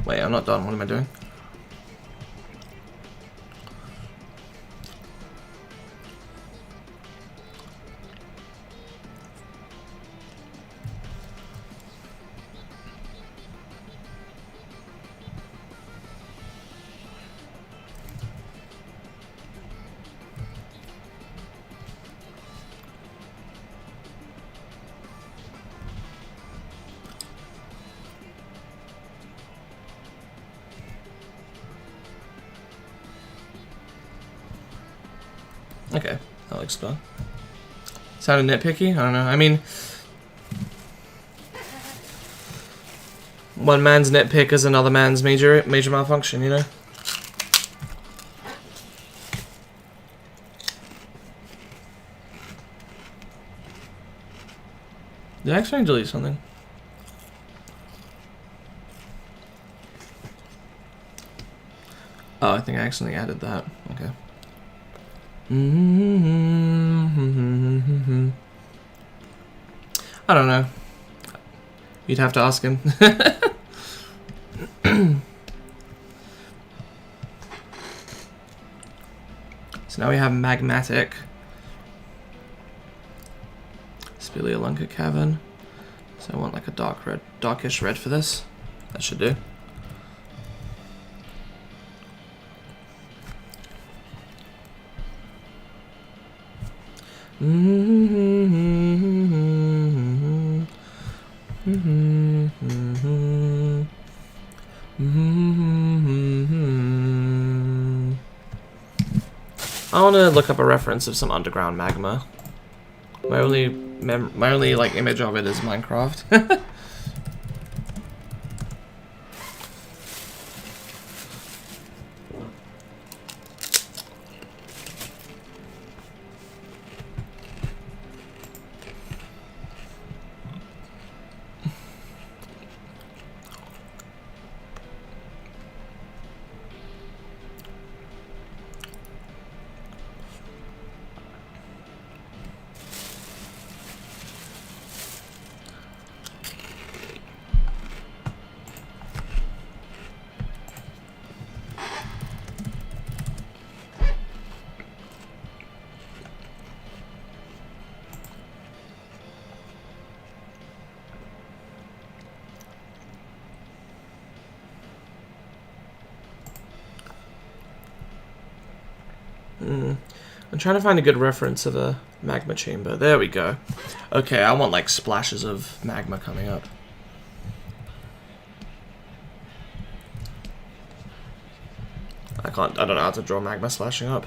Wait, I'm not done. What am I doing? Okay, that looks good. Sounded nitpicky? I don't know. I mean, one man's nitpick is another man's major malfunction, you know? Did I actually delete something? Oh, I think I accidentally added that. Okay. I don't know. You'd have to ask him. So now we have Magmatic. Speleolunca Cavern. So I want like a darkish red for this. That should do. I want to look up a reference of some underground magma. My only like image of it is Minecraft. I'm trying to find a good reference of a magma chamber. There we go. Okay, I want like splashes of magma coming up. I don't know how to draw magma splashing up.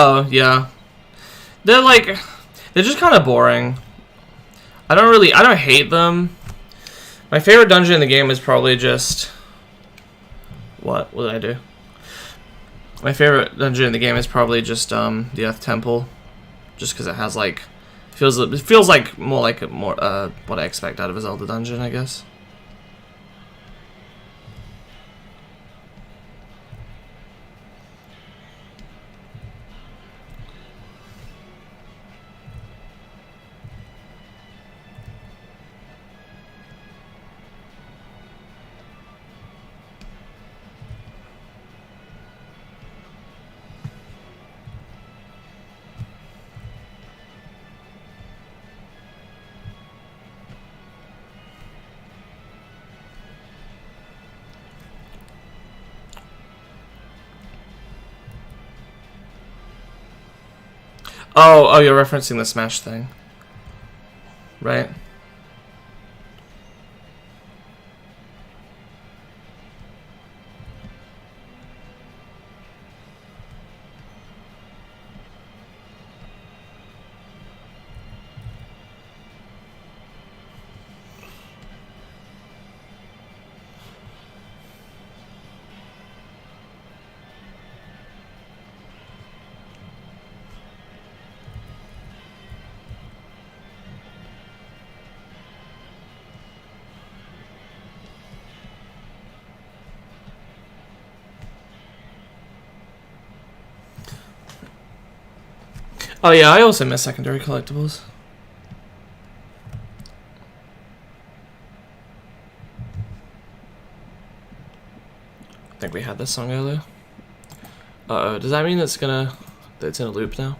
Oh, yeah. They're just kind of boring. I don't hate them. My favorite dungeon in the game is probably just... What did I do? My favorite dungeon in the game is probably just, the Earth Temple. Just because it has, like... It feels like more what I expect out of a Zelda dungeon, I guess. Oh, you're referencing the Smash thing. Right? Oh yeah, I also miss secondary collectibles. I think we had this song earlier. Uh-oh, does that mean that it's in a loop now?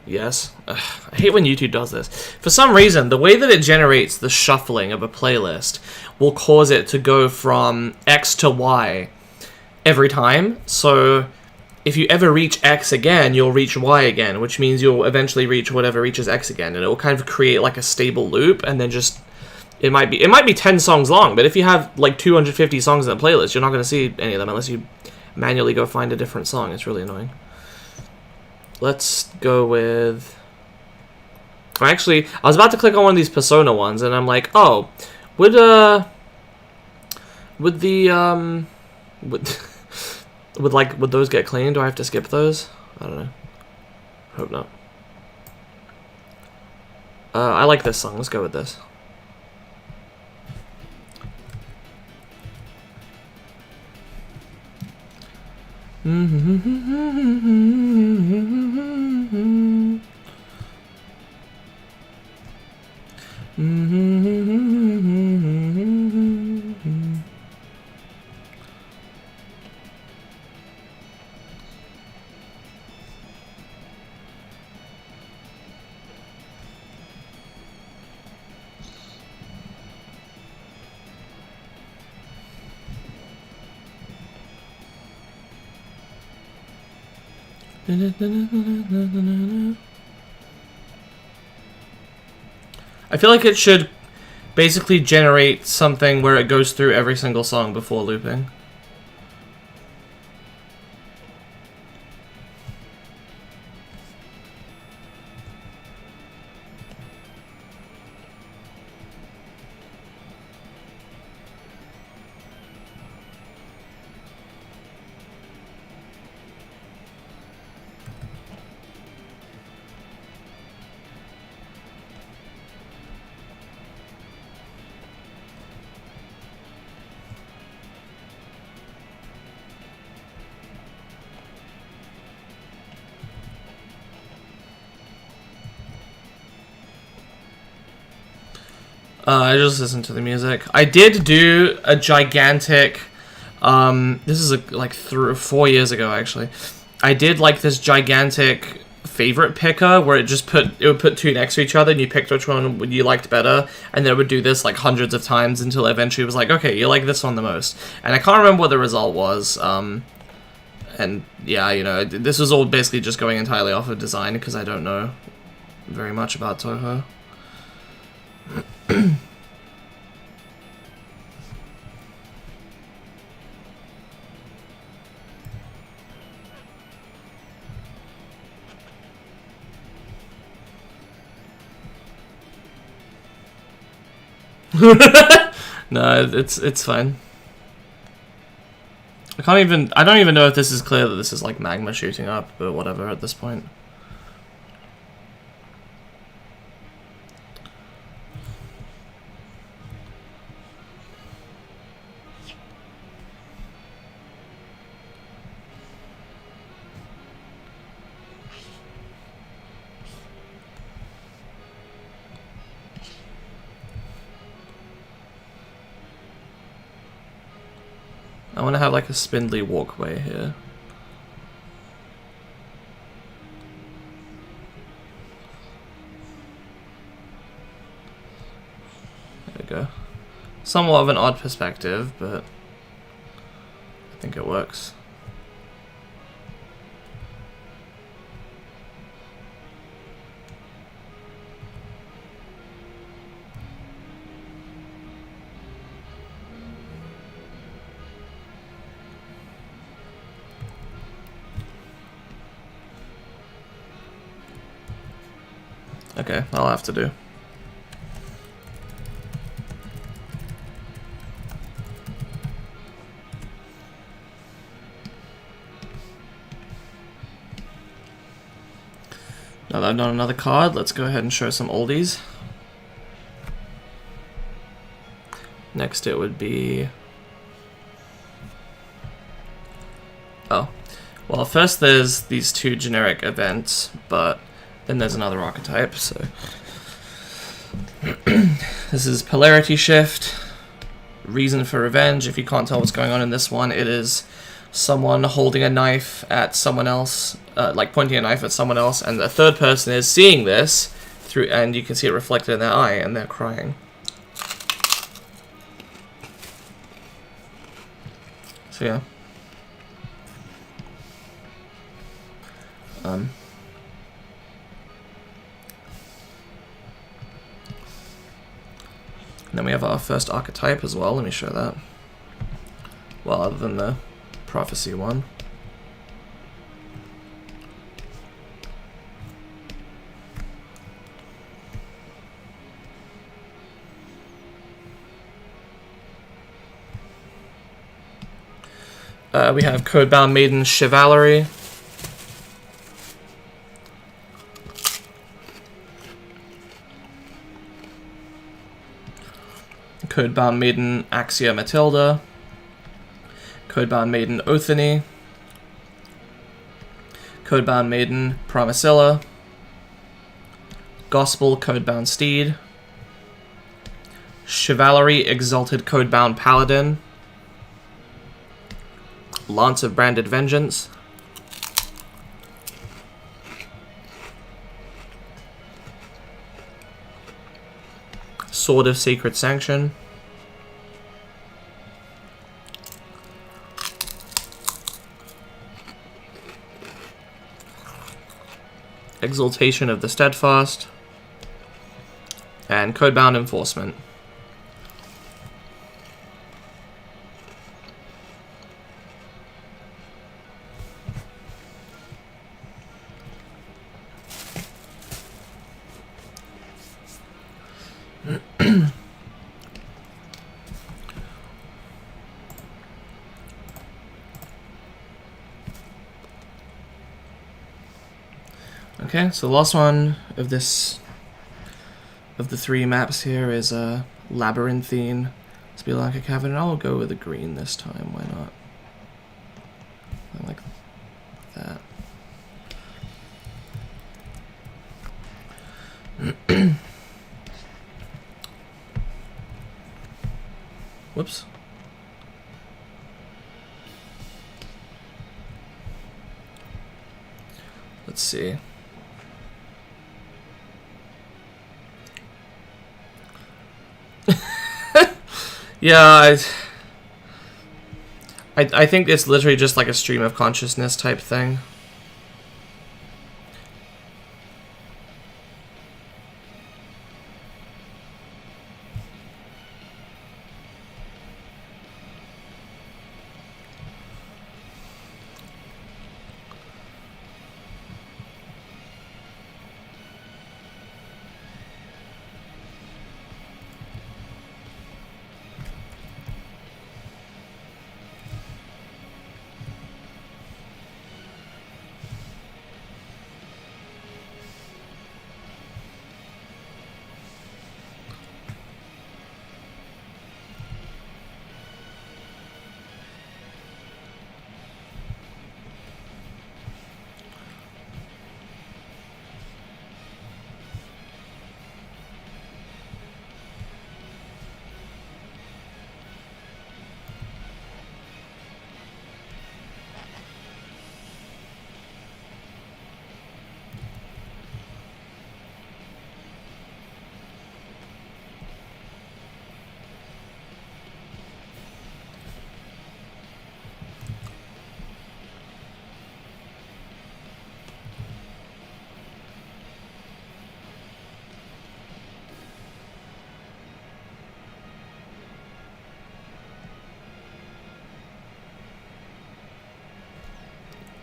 Yes. Ugh, I hate when YouTube does this. For some reason, the way that it generates the shuffling of a playlist will cause it to go from X to Y every time. So if you ever reach X again, you'll reach Y again, which means you'll eventually reach whatever reaches X again, and it will kind of create like a stable loop, and then just it might be 10 songs long, but if you have like 250 songs in a playlist, you're not going to see any of them unless you manually go find a different song. It's really annoying. Let's go with... Actually, I was about to click on one of these Persona ones, and I'm like, oh, would those get cleaned? Do I have to skip those? I don't know. Hope not. I like this song. Let's go with this. I feel like it should basically generate something where it goes through every single song before looping. I just listened to the music. I did do a gigantic. This is like 3 or 4 years ago actually. I did like this gigantic favorite picker where it would put two next to each other and you picked which one you liked better, and then it would do this like hundreds of times until eventually it was like, okay, you like this one the most. And I can't remember what the result was. And yeah, you know, this was all basically just going entirely off of design because I don't know very much about Toho. No, it's fine. I don't even know if this is clear that this is like magma shooting up, but whatever at this point. I want to have like a spindly walkway here. There we go. Somewhat of an odd perspective, but I think it works. Okay, I'll have to do. Now that I've done another card, let's go ahead and show some oldies. Next it would be... Oh. Well, first there's these two generic events, but then there's another archetype, so... This is Polarity Shift, Reason for Revenge. If you can't tell what's going on in this one, it is someone holding a knife at someone else, like pointing a knife at someone else, and the third person is seeing this, through, and you can see it reflected in their eye, and they're crying. So yeah. And then we have our first archetype as well. Let me show that. Well, other than the prophecy one. We have Codebound Maiden Chivalry. Codebound Maiden Axia Matilda, Codebound Maiden Othony, Codebound Maiden Promisilla, Gospel Codebound Steed, Chivalry Exalted Codebound Paladin, Lance of Branded Vengeance, Sword of Sacred Sanction, Exaltation of the Steadfast, and Codebound Enforcement. Okay, so the last one of the 3 maps here is Labyrinthine Spelunker Cavern. I'll go with the green this time, why not? I like that. Whoops. Let's see. Yeah, I think it's literally just like a stream of consciousness type thing.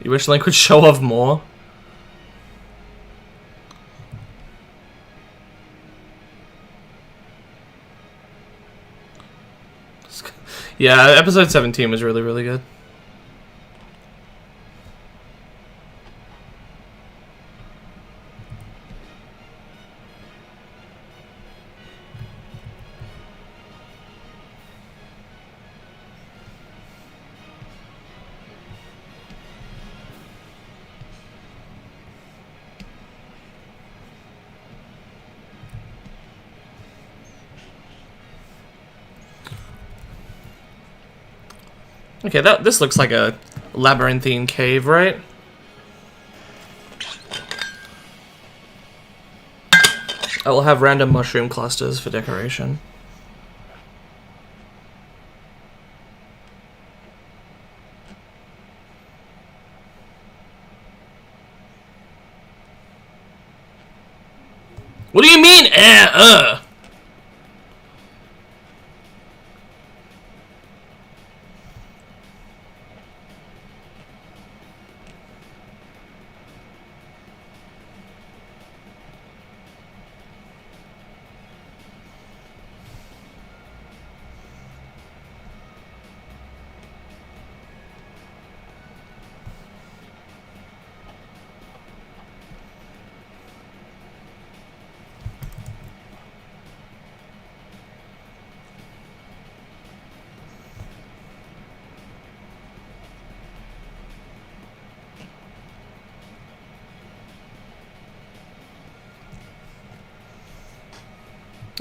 You wish Link would show off more? Yeah, episode 17 was really, really good. Okay, this looks like a labyrinthine cave, right? I will have random mushroom clusters for decoration. What do you mean,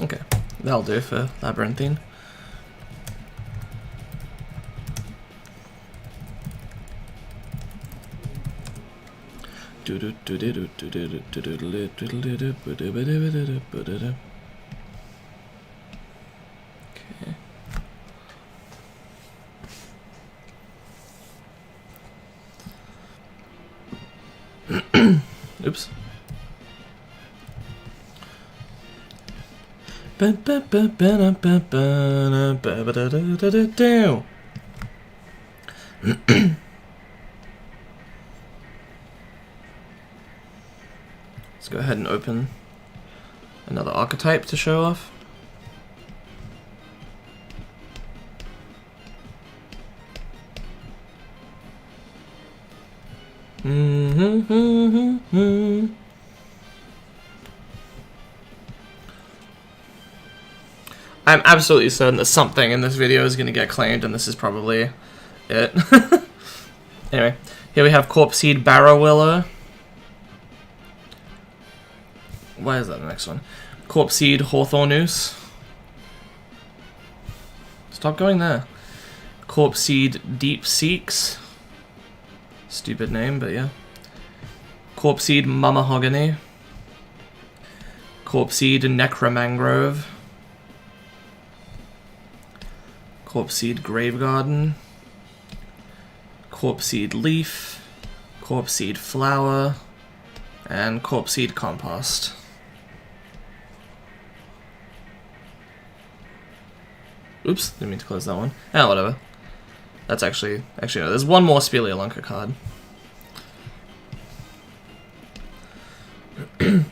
Okay, that'll do for labyrinthine. Okay. Oops. Let's go ahead and open another archetype to show off. I'm absolutely certain that something in this video is going to get claimed, and this is probably it. Anyway, here we have Corpse Seed Barrow Willow. Why is that the next one? Corpse Seed Hawthornoose. Stop going there. Corpse Seed Deep Seeks. Stupid name, but yeah. Corpse Seed Mamahogany. Corpse Seed Necromangrove. Corpse Seed Grave Garden. Corpse Seed Leaf. Corpse Seed Flower. And Corpse Seed Compost. Oops, didn't mean to close that one. Ah, whatever. That's actually no, there's one more Speleolunca card.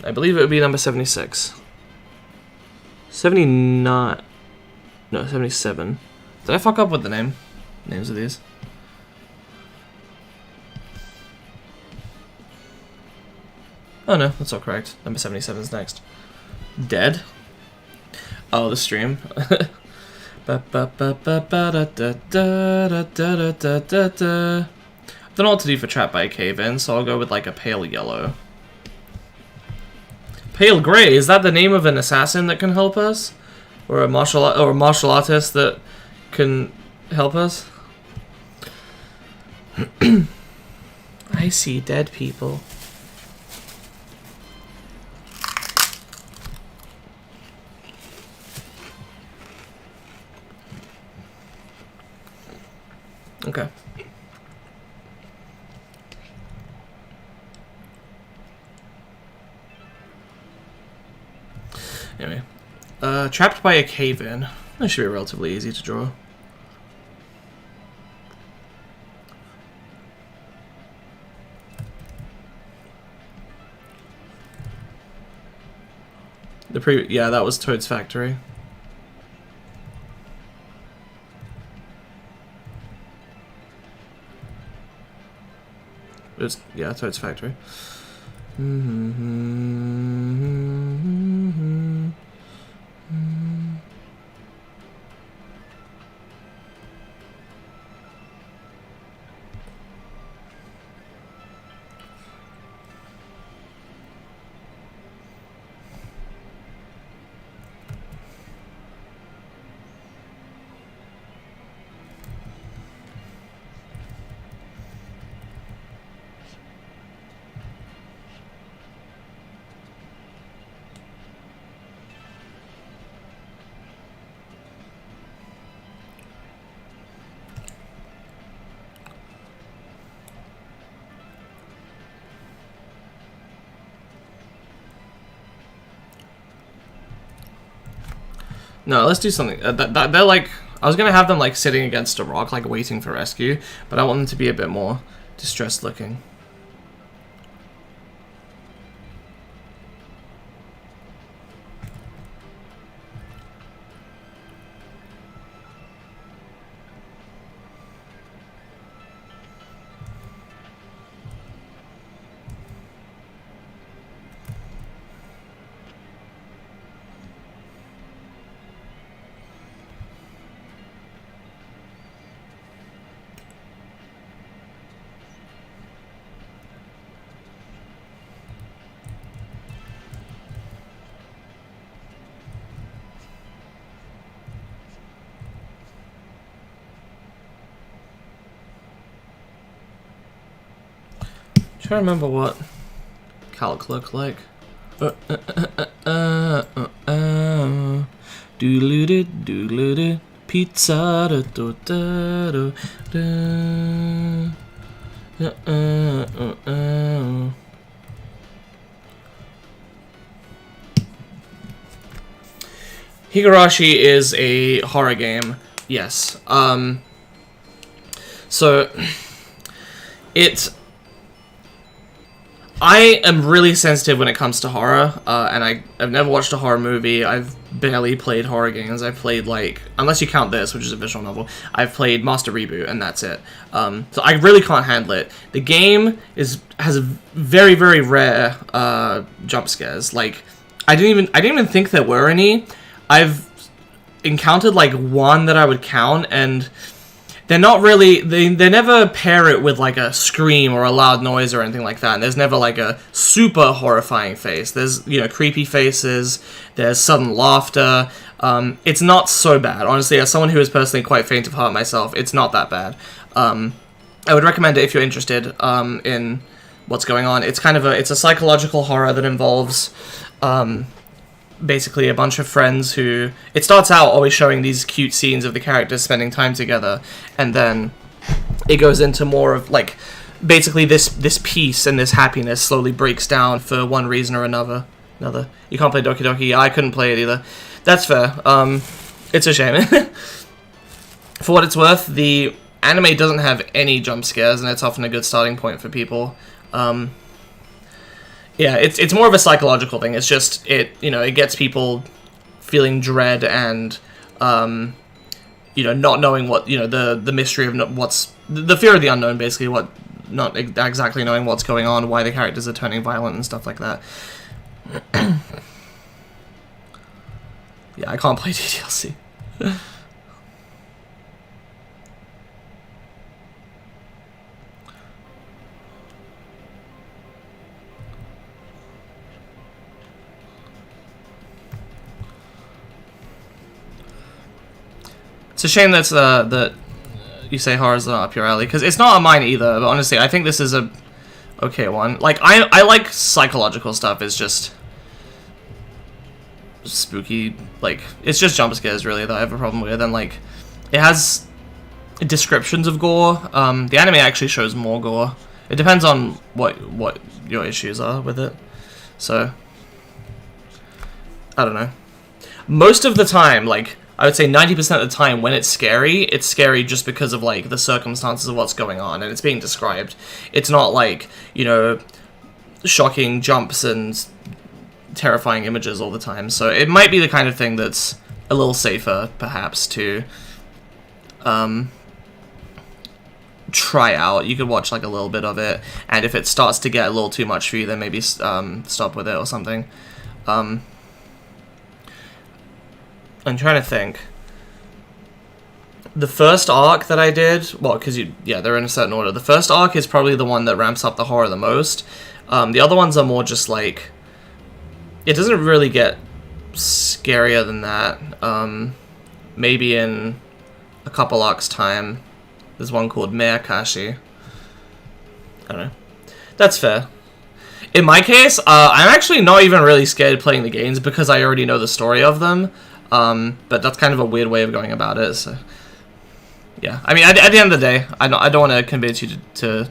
I believe it would be number 76. 79. No, 77. Did I fuck up with the names of these? Oh no, that's all correct. Number 77 is next. Dead? Oh, the stream. Don't know what to do for Trapped by a Cave-In, so I'll go with like a pale yellow. Pale gray, is that the name of an assassin that can help us? Or a martial artist that can help us? I see dead people. Okay. Anyway. Trapped by a Cave-In. That should be relatively easy to draw. Yeah, that was Toad's Factory. It was, yeah, Toad's Factory. No, let's do something. They're like, I was gonna have them like sitting against a rock, like waiting for rescue, but I want them to be a bit more distressed looking. Trying to remember what calc looked like. Doodle-doo, pizza. Higurashi is a horror game. Yes. So I am really sensitive when it comes to horror, and I've never watched a horror movie. I've barely played horror games. I've played, like, unless you count this, which is a visual novel, I've played Master Reboot, and that's it. So I really can't handle it. The game has a very, very rare jump scares. Like, I didn't even think there were any. I've encountered, like, one that I would count, and they're not really, they never pair it with like a scream or a loud noise or anything like that. And there's never like a super horrifying face. There's, you know, creepy faces, there's sudden laughter. It's not so bad. Honestly, as someone who is personally quite faint of heart myself, it's not that bad. I would recommend it if you're interested in what's going on. It's kind of it's a psychological horror that involves basically a bunch of friends who... It starts out always showing these cute scenes of the characters spending time together, and then it goes into more of, like, basically this peace and this happiness slowly breaks down for one reason or another. You can't play Doki Doki? Yeah, I couldn't play it either. That's fair. It's a shame. For what it's worth, the anime doesn't have any jump scares, and it's often a good starting point for people. Yeah, it's more of a psychological thing. It's just, it gets people feeling dread and, not knowing what, the mystery of what's, the fear of the unknown, basically, not exactly knowing what's going on, why the characters are turning violent and stuff like that. Yeah, I can't play DDLC. It's a shame that you say horror's not up your alley, because it's not on mine either, but honestly, I think this is a okay one. Like, I like psychological stuff. It's just spooky, like, it's just jump scares, really, that I have a problem with, and, like, it has descriptions of gore. The anime actually shows more gore. It depends on what your issues are with it, so, I don't know. Most of the time, like, I would say 90% of the time when it's scary just because of, like, the circumstances of what's going on, and it's being described. It's not, like, shocking jumps and terrifying images all the time. So it might be the kind of thing that's a little safer, perhaps, to try out. You could watch, like, a little bit of it, and if it starts to get a little too much for you, then maybe stop with it or something. I'm trying to think. The first arc that I did, well, because they're in a certain order. The first arc is probably the one that ramps up the horror the most. The other ones are more just like, it doesn't really get scarier than that. Maybe in a couple arcs time. There's one called Meakashi. I don't know. That's fair. In my case, I'm actually not even really scared playing the games because I already know the story of them. But that's kind of a weird way of going about it, so... Yeah, I mean, at the end of the day, I don't want to convince you to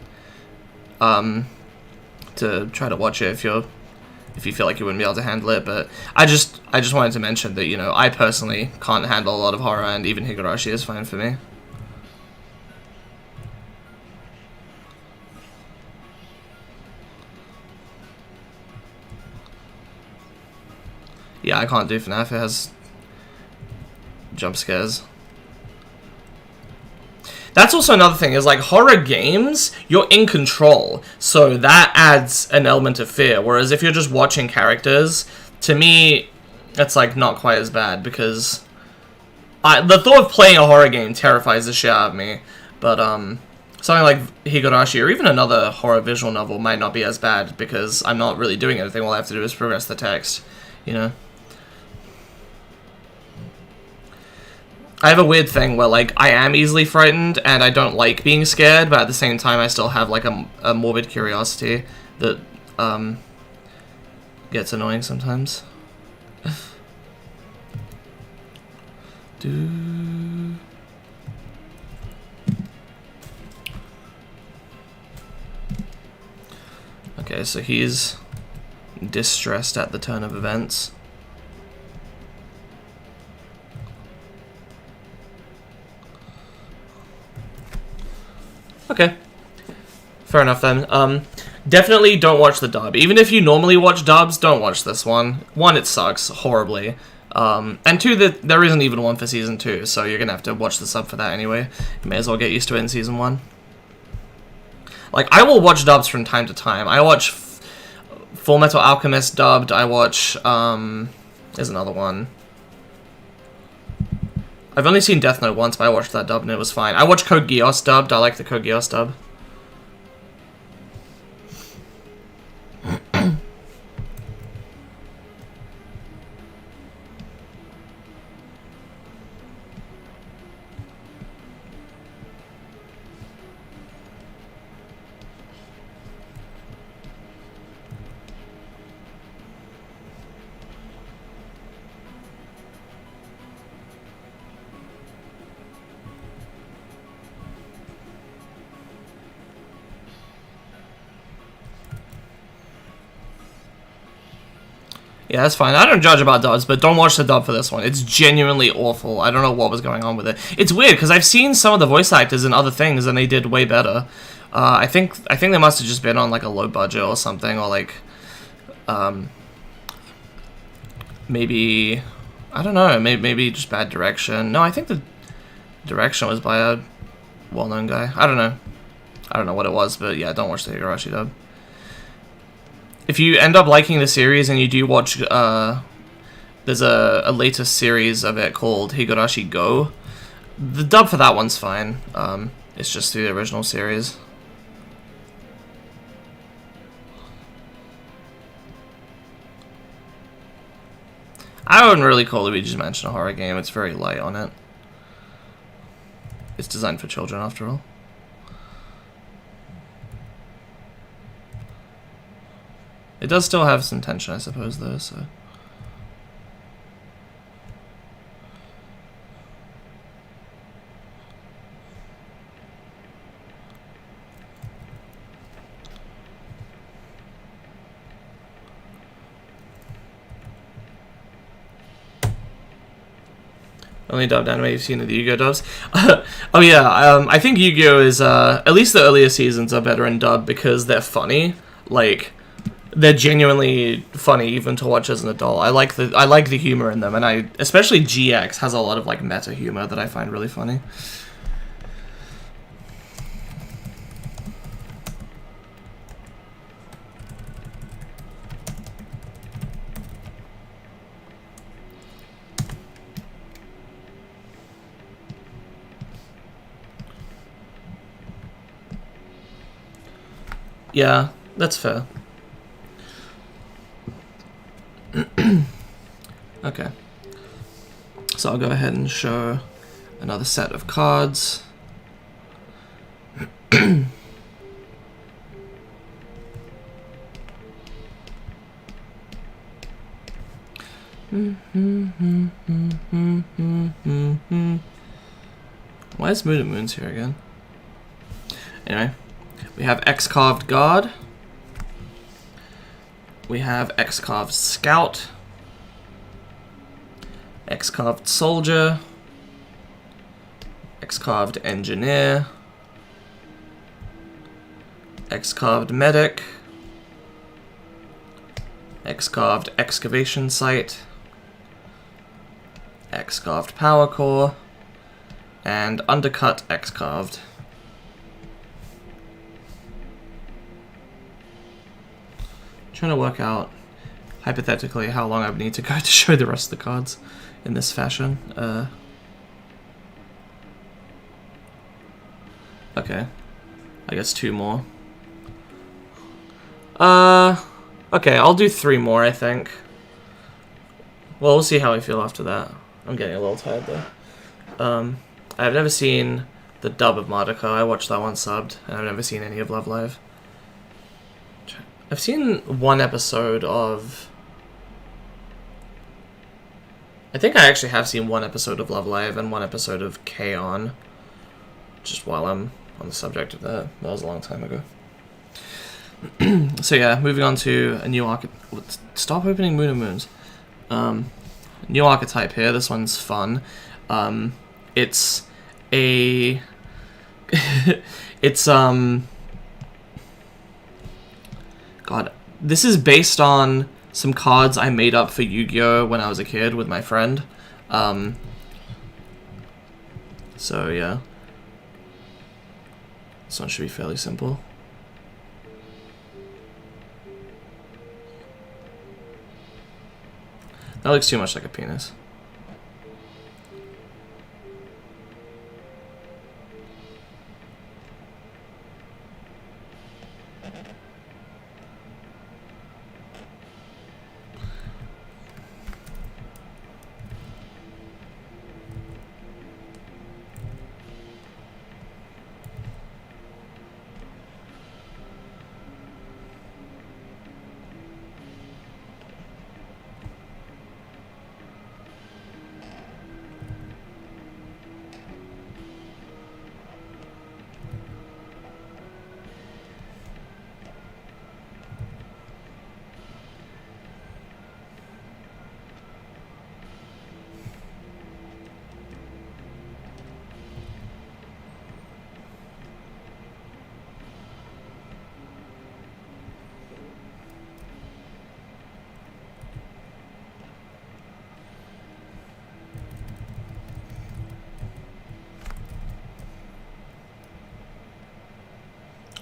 try to watch it if you feel like you wouldn't be able to handle it, but I just wanted to mention that, I personally can't handle a lot of horror, and even Higurashi is fine for me. Yeah, I can't do FNAF, it has jump scares. That's also another thing, is like horror games, you're in control, so that adds an element of fear, whereas if you're just watching characters, to me, it's like not quite as bad, because the thought of playing a horror game terrifies the shit out of me, but something like Higurashi or even another horror visual novel might not be as bad, because I'm not really doing anything, all I have to do is progress the text, I have a weird thing where, like, I am easily frightened, and I don't like being scared, but at the same time, I still have, like, a morbid curiosity that, gets annoying sometimes. Okay, so he's distressed at the turn of events. Okay, fair enough then. Definitely don't watch the dub. Even if you normally watch dubs, don't watch this one. One, it sucks horribly. And two, there isn't even one for Season 2, so you're gonna have to watch the sub for that anyway. You may as well get used to it in Season 1. Like, I will watch dubs from time to time. I watch Full Metal Alchemist dubbed. I watch, there's another one. I've only seen Death Note once, but I watched that dub and it was fine. I watched Code Geass dubbed. I like the Code Geass dub. Yeah, that's fine. I don't judge about dubs, but don't watch the dub for this one. It's genuinely awful. I don't know what was going on with it. It's weird, because I've seen some of the voice actors in other things, and they did way better. I think they must have just been on, like, a low budget or something, or, like, maybe, I don't know, maybe just bad direction. No, I think the direction was by a well-known guy. I don't know what it was, but yeah, don't watch the Higurashi dub. If you end up liking the series and you do watch, there's a latest series of it called Higurashi Go. The dub for that one's fine. It's just the original series. I wouldn't really call Luigi's Mansion a horror game. It's very light on it. It's designed for children, after all. It does still have some tension, I suppose, though, so... Only dubbed anime you've seen of the Yu-Gi-Oh dubs. Oh yeah, I think Yu-Gi-Oh is, at least the earlier seasons are better in dub because they're funny. Like, they're genuinely funny even to watch as an adult. I like the humor in them, and especially GX has a lot of like meta humor that I find really funny. Yeah, that's fair. Okay. So I'll go ahead and show another set of cards. Why is Moon and Moons here again? Anyway, we have X-Carved Guard. We have X-Carved Scout. X-Carved Soldier. X-Carved Engineer. X-Carved Medic. X-Carved Excavation Site. X-Carved Power Core. And Undercut X-Carved. Trying to work out, hypothetically, how long I would need to go to show the rest of the cards in this fashion. Okay. I guess 2 more. Okay, I'll do 3 more, I think. Well, we'll see how I feel after that. I'm getting a little tired, though. I've never seen the dub of Madoka. I watched that one subbed, and I've never seen any of Love Live. I've seen 1 episode of... I think I actually have seen 1 episode of Love Live and 1 episode of K-On! Just while I'm on the subject of that. That was a long time ago. So yeah, moving on to a new archetype. Stop opening Moon and Moons. New archetype here. This one's fun. It's a... it's, God, this is based on some cards I made up for Yu-Gi-Oh! When I was a kid with my friend. So, yeah. This one should be fairly simple. That looks too much like a penis.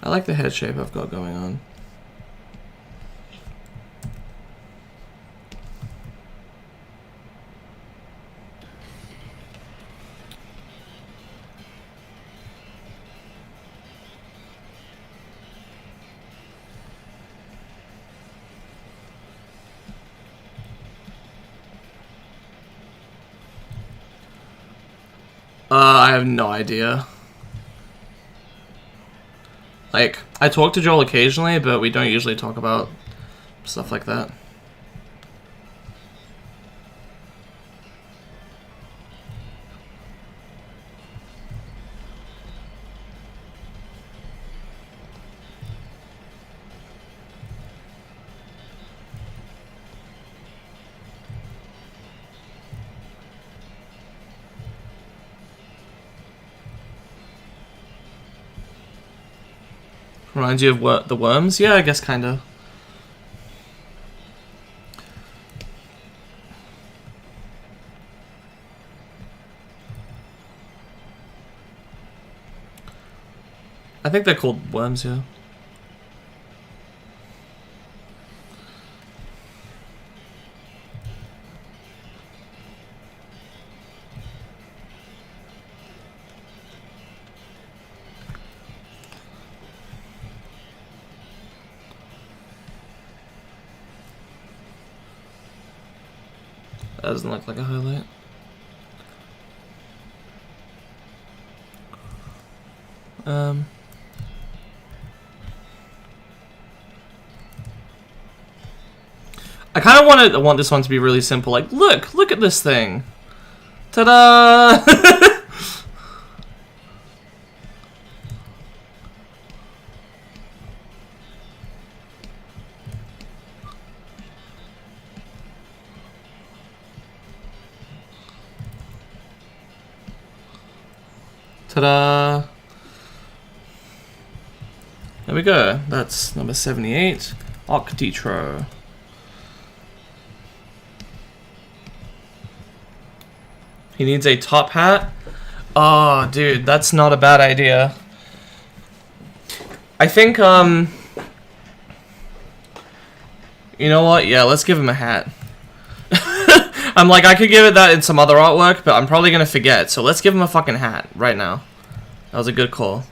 I like the head shape I've got going on. I have no idea. Like, I talk to Joel occasionally, but we don't usually talk about stuff like that. Reminds you of what, the worms? Yeah, I guess kinda. I think they're called worms, yeah. That doesn't look like a highlight. I kind of want this one to be really simple. Like, look at this thing. Ta-da! Ta-da! There we go. That's number 78. Octitro. He needs a top hat. Oh, dude, that's not a bad idea. I think, you know what? Yeah, let's give him a hat. I'm like, I could give it that in some other artwork, but I'm probably gonna forget, so let's give him a fucking hat right now. That was a good call.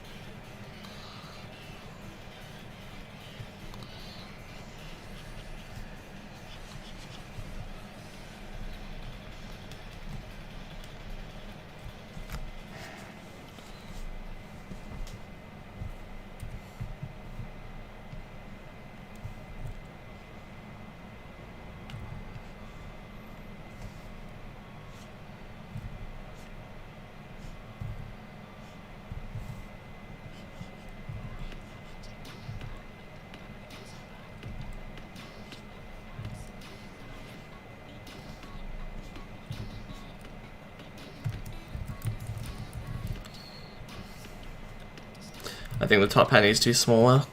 I think the top hat needs to be smaller.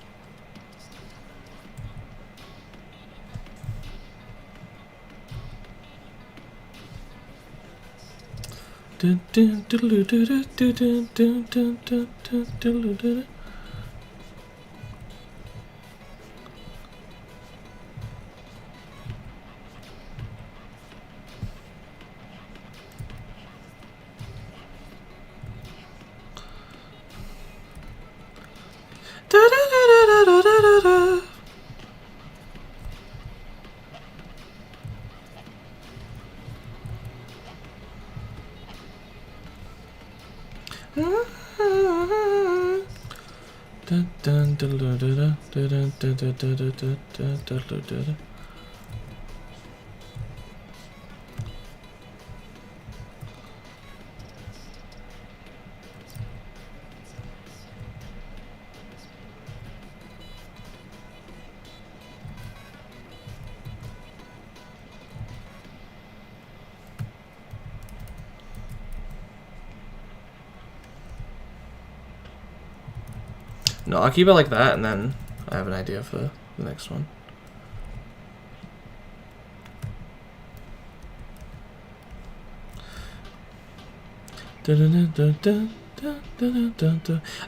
No, I'll keep it like that, and then I have an idea for the next one.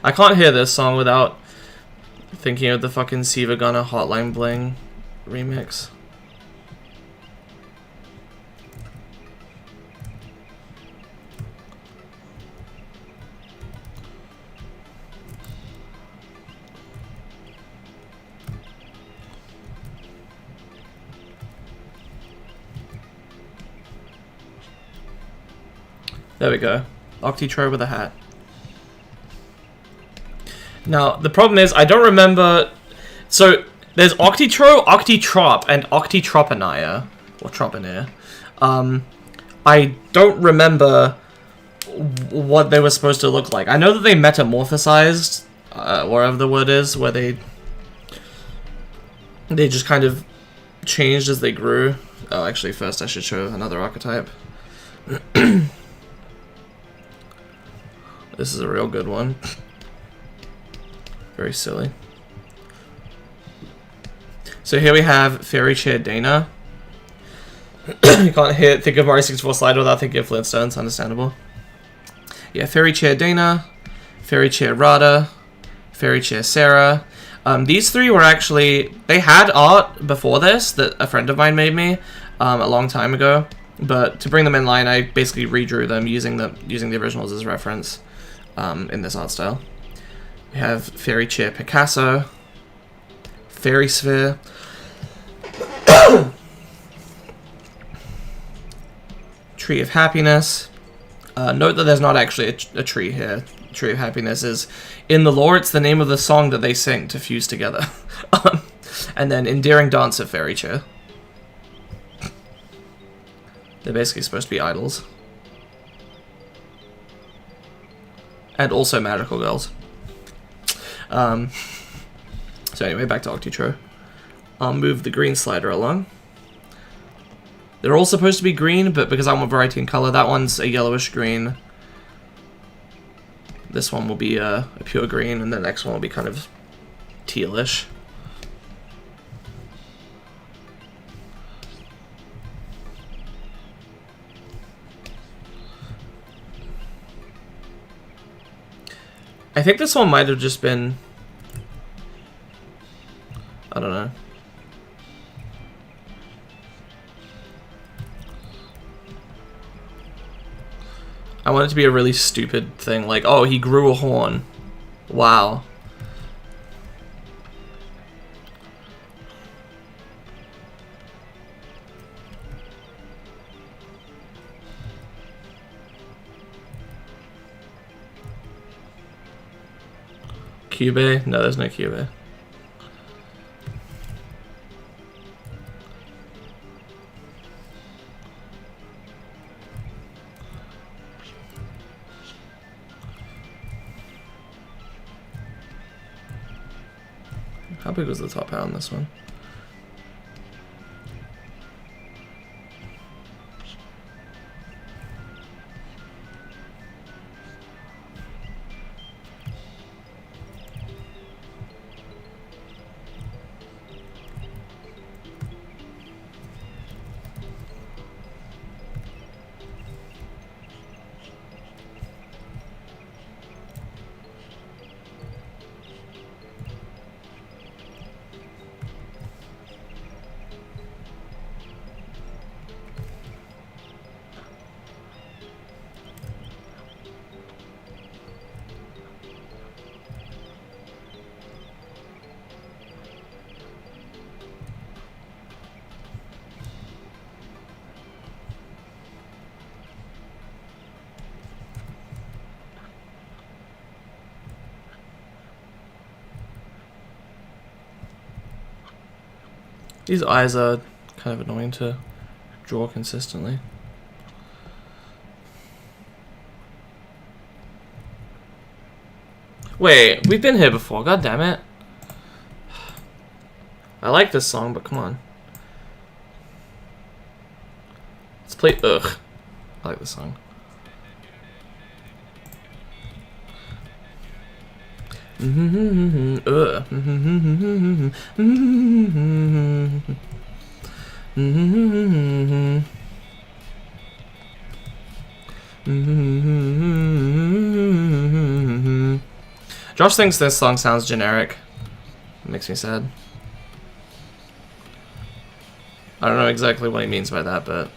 I can't hear this song without Thinking of the fucking Siva Gunner Hotline Bling remix. There we go. Octitro with a hat. Now, the problem is, I don't remember... So, there's Octitro, Octitrop, and Octitropania. Or Tropania. I don't remember what they were supposed to look like. I know that they metamorphosized, wherever the word is, where they just kind of changed as they grew. Oh, actually, first I should show another archetype. This is a real good one. Very silly. So here we have Fairy Chair Dana. You can't think of Mario 64 Slider without thinking of Flintstones, understandable. Yeah, Fairy Chair Dana, Fairy Chair Rada, Fairy Chair Sarah. These three were actually... They had art before this that a friend of mine made me a long time ago. But to bring them in line, I basically redrew them using the originals as reference in this art style. We have Fairy Chair Picasso, Fairy Sphere, Tree of Happiness. Note that there's not actually a tree here. Tree of Happiness is, in the lore, it's the name of the song that they sing to fuse together. And then Endearing Dance of Fairy Chair. They're basically supposed to be idols. And also magical girls. So anyway, back to Octitro. I'll move the green slider along. They're all supposed to be green, but because I want variety in color, that one's a yellowish green. This one will be a pure green, and the next one will be kind of tealish. I think this one might have just been... I don't know. I want it to be a really stupid thing, like, oh, he grew a horn. Wow. Cube? No, there's no Cube. How big was the top hat on this one? These eyes are kind of annoying to draw consistently. Wait, we've been here before, god damn it. I like this song, but come on. Let's play Ugh. I like this song. Josh thinks this song sounds generic. Makes me sad. I don't know exactly what he means by that, but...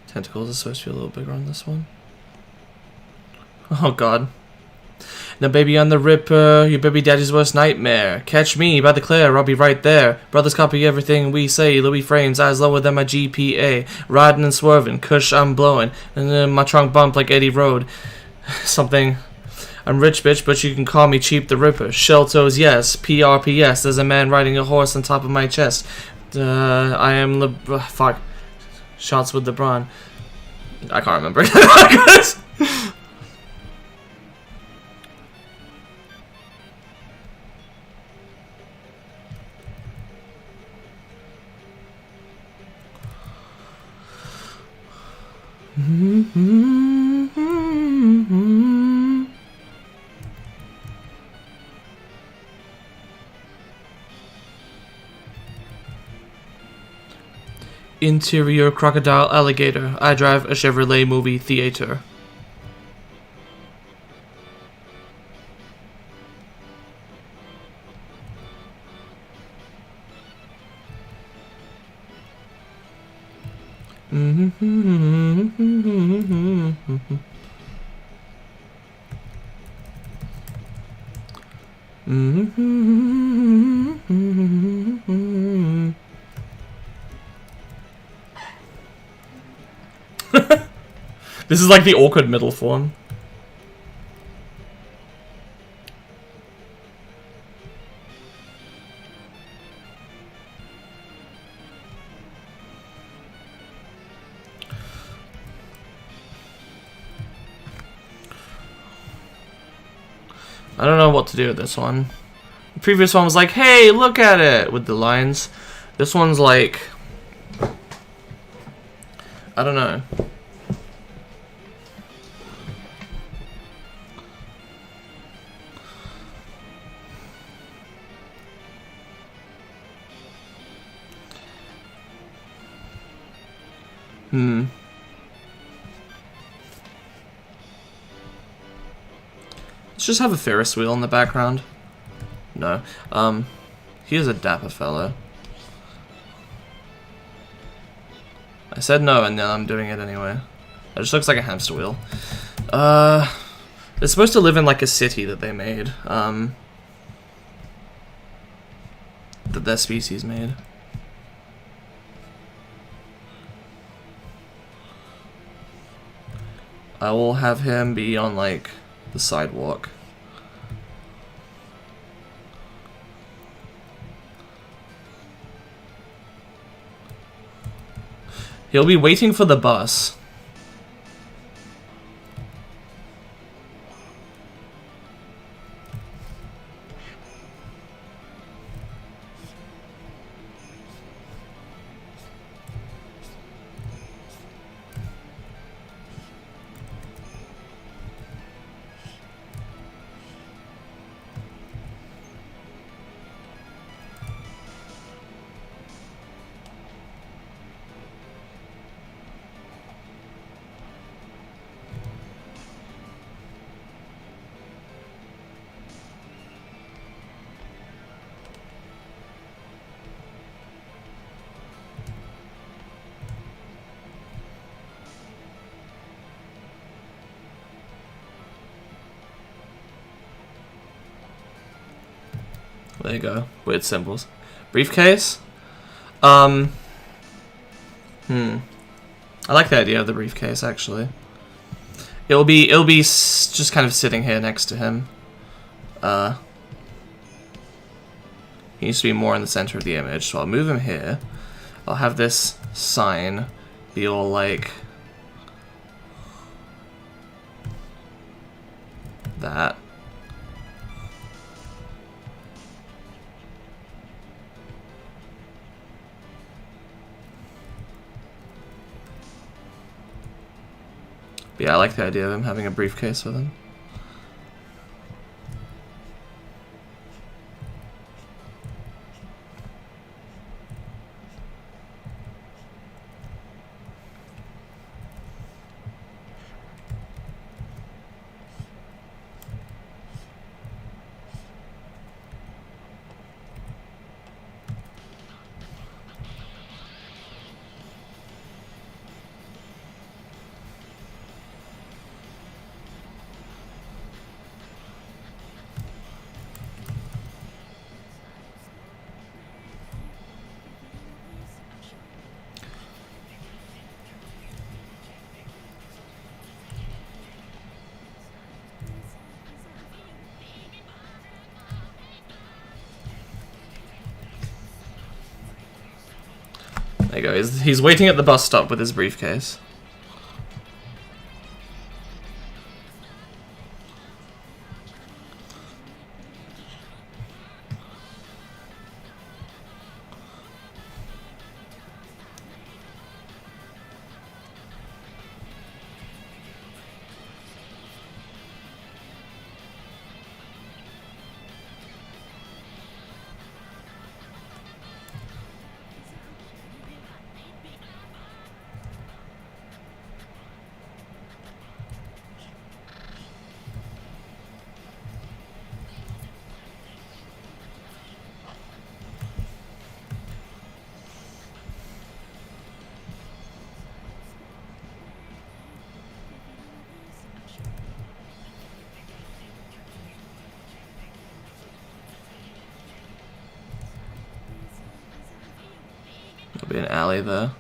Tentacles are supposed to be a little bigger on this one. Oh god. Now baby, I'm the Ripper, your baby daddy's worst nightmare. Catch me by the Claire, I'll be right there. Brothers copy everything we say. Louis frames, eyes lower than my GPA. Riding and swerving, kush I'm blowing. And then my trunk bump like Eddie Road. Something. I'm rich bitch, but you can call me Cheap the Ripper. Shell toes, yes. PRPS, there's a man riding a horse on top of my chest. I am fuck. Shots with LeBron. I can't remember. Interior crocodile alligator. I drive a Chevrolet movie theater. This is like the awkward middle form. I don't know what to do with this one. The previous one was like, hey, look at it, with the lines. This one's like... I don't know. Let's just have a Ferris wheel in the background. No. He is a dapper fellow. I said no, and now I'm doing it anyway. It just looks like a hamster wheel. It's supposed to live in like a city that they made. That their species made. I will have him be on like the sidewalk. He'll be waiting for the bus. There you go. Weird symbols. Briefcase. I like the idea of the briefcase, actually. It'll be just kind of sitting here next to him. He needs to be more in the center of the image, so I'll move him here. I'll have this sign be all like that. But yeah, I like the idea of him having a briefcase with him. There you go. He's waiting at the bus stop with his briefcase. There'll be an alley there.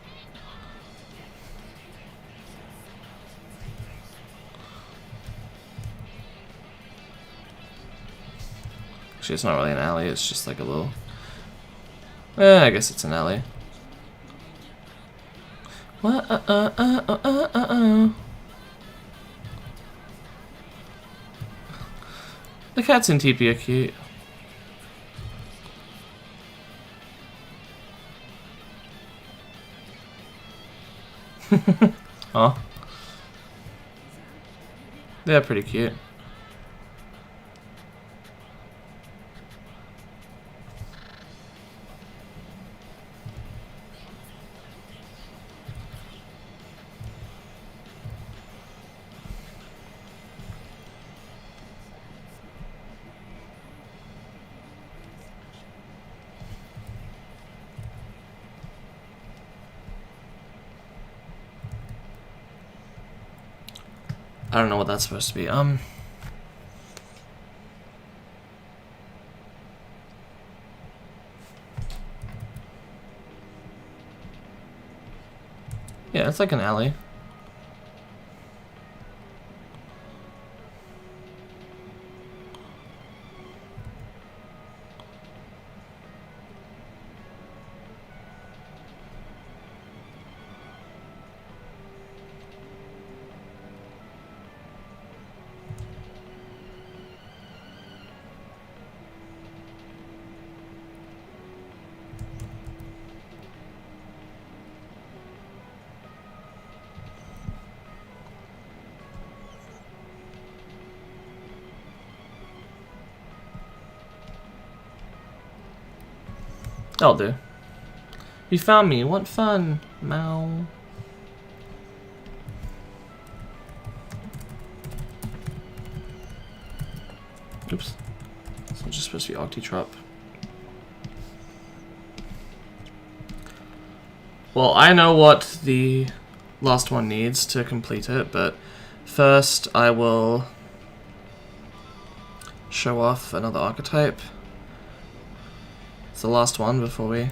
Actually, it's not really an alley, it's just like a little... I guess it's an alley. What? The cats in TP are cute. Oh. They're pretty cute. I don't know what that's supposed to be. Yeah, it's like an alley. That'll do. You found me. What fun. Meow. Oops. So it's just supposed to be Octitrop. Well, I know what the last one needs to complete it, but first I will show off another archetype. It's the last one before we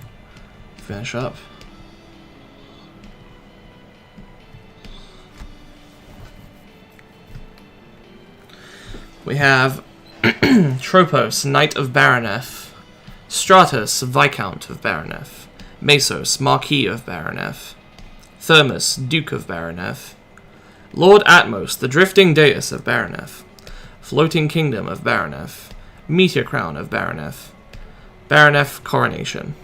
finish up. We have Tropos, Knight of Baroneth, Stratus, Viscount of Baroneth, Mesos, Marquis of Baroneth, Thermus, Duke of Baroneth, Lord Atmos, the Drifting Deus of Baroneth, Floating Kingdom of Baroneth, Meteor Crown of Baroneth, Baroneth Coronation.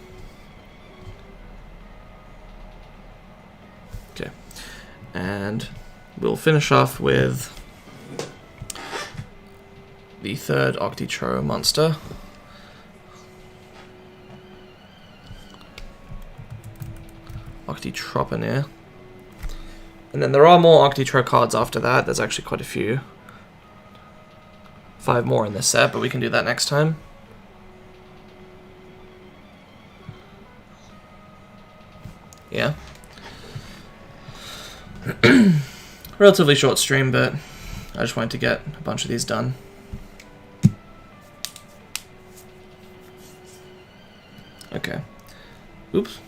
Okay, and we'll finish off with the third Octitro monster. Octitroponeer. And then there are more Octitro cards after that. There's actually quite a few. 5 more in this set, but we can do that next time. Yeah. Relatively short stream, but I just wanted to get a bunch of these done. Okay. Oops.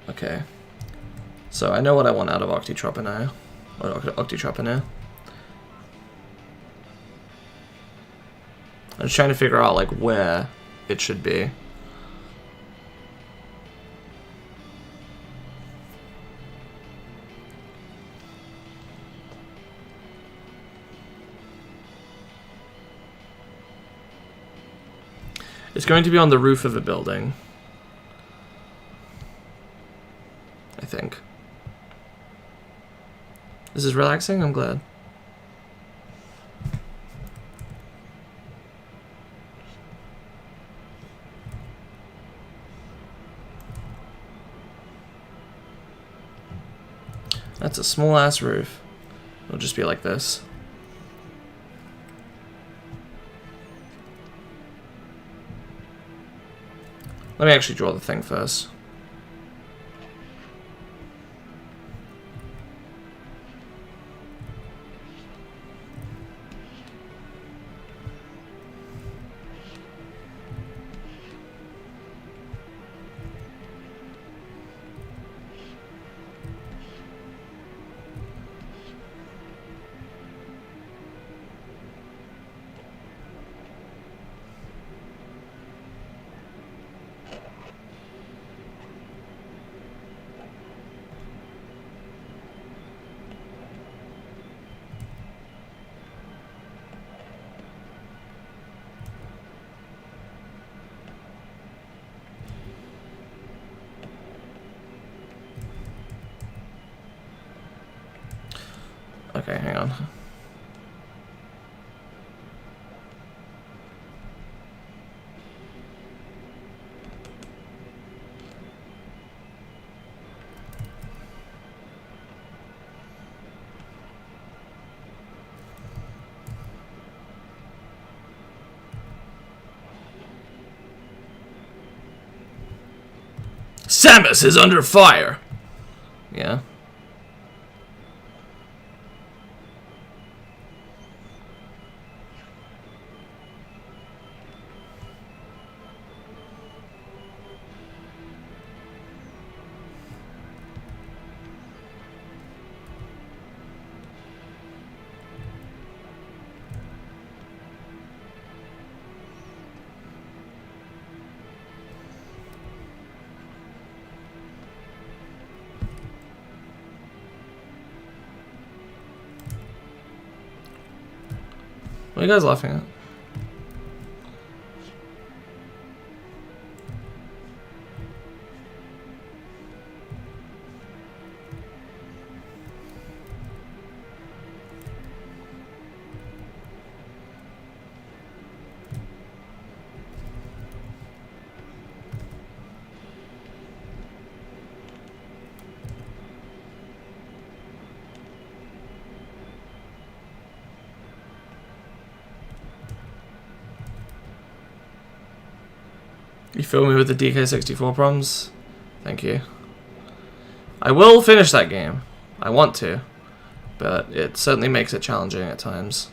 Okay. So I know what I want out of Octitroponeer. Octitroponeer. I'm just trying to figure out like where it should be. It's going to be on the roof of a building. I think. This is relaxing? I'm glad. That's a small ass roof. It'll just be like this. Let me actually draw the thing first. Okay, hang on. Samus is under fire! Yeah. What are you guys laughing at? You fill me with the DK64 problems? Thank you. I will finish that game. I want to. but it certainly makes it challenging at times.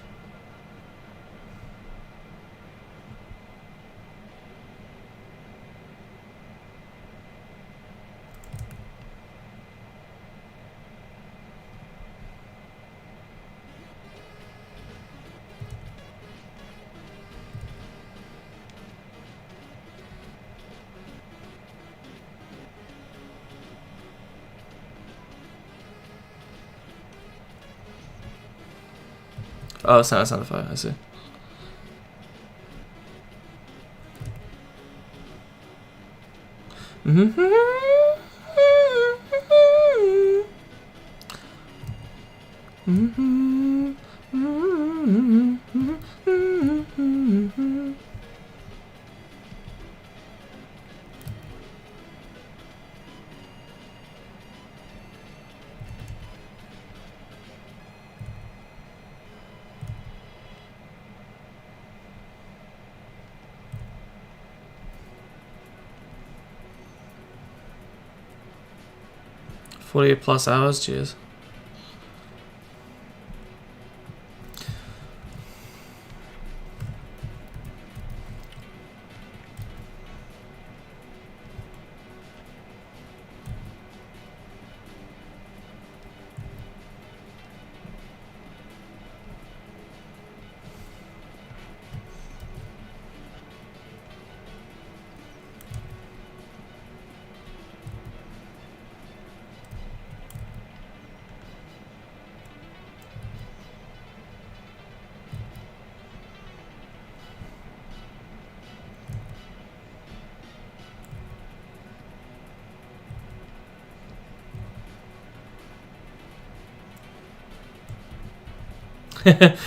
Oh, it's not a sound effect, I see. +48 hours, cheers.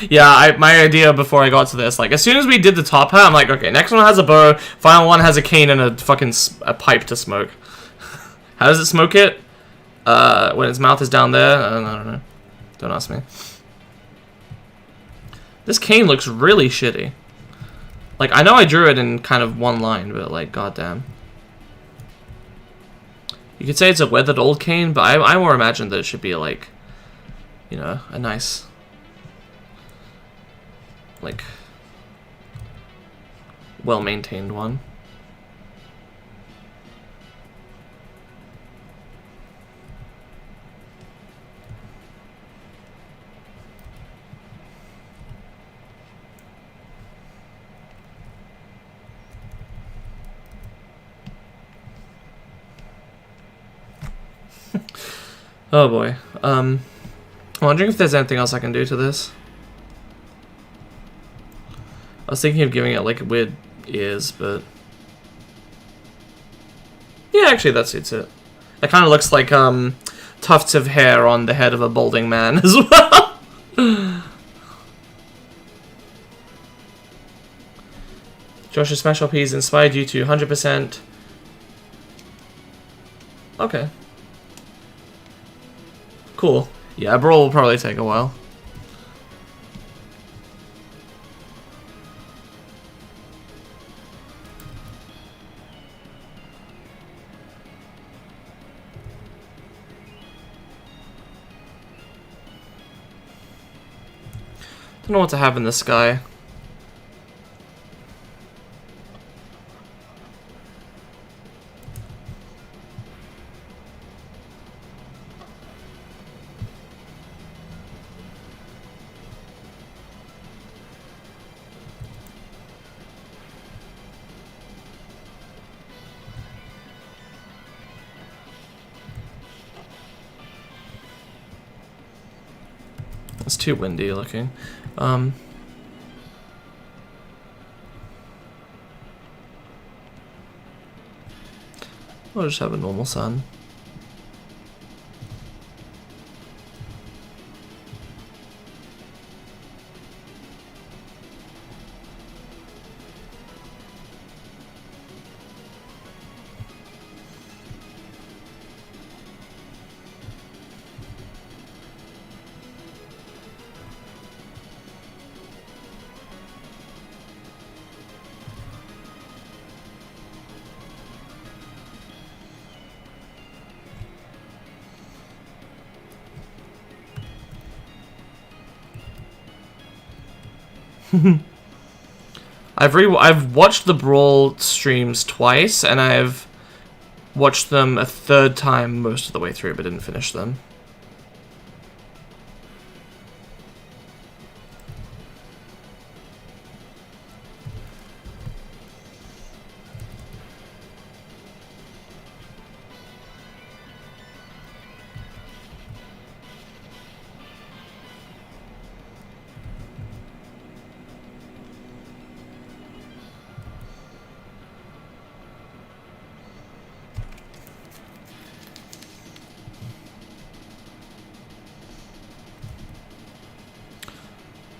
Yeah, my idea before I got to this, like, as soon as we did the top hat, I'm like, okay, next one has a bow, final one has a cane and a fucking a pipe to smoke. How does it smoke it? When its mouth is down there? I don't know. Don't ask me. This cane looks really shitty. Like, I know I drew it in kind of one line, but, like, goddamn. You could say it's a weathered old cane, but I more imagine that it should be, like, you know, a nice... like, well-maintained one. Oh boy. I'm wondering if there's anything else I can do to this. I was thinking of giving it like weird ears, but yeah, actually that suits it. It kind of looks like tufts of hair on the head of a balding man as well. Josh's Smash LPs inspired you to 100%. Okay. Cool. Yeah, Brawl will probably take a while. Don't know what to have in the sky. It's too windy looking. We'll just have a normal sun. I've watched the Brawl streams twice, and I've watched them a third time most of the way through, but didn't finish them.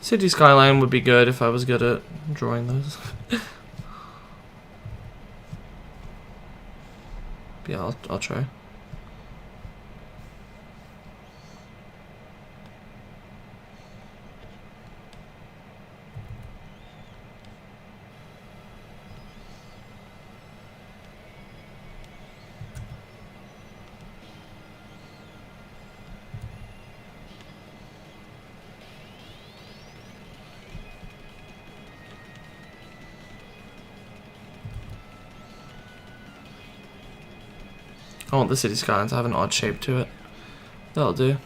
City Skyline would be good if I was good at drawing those. Yeah, I'll try. I want the city skyline to have an odd shape to it. That'll do.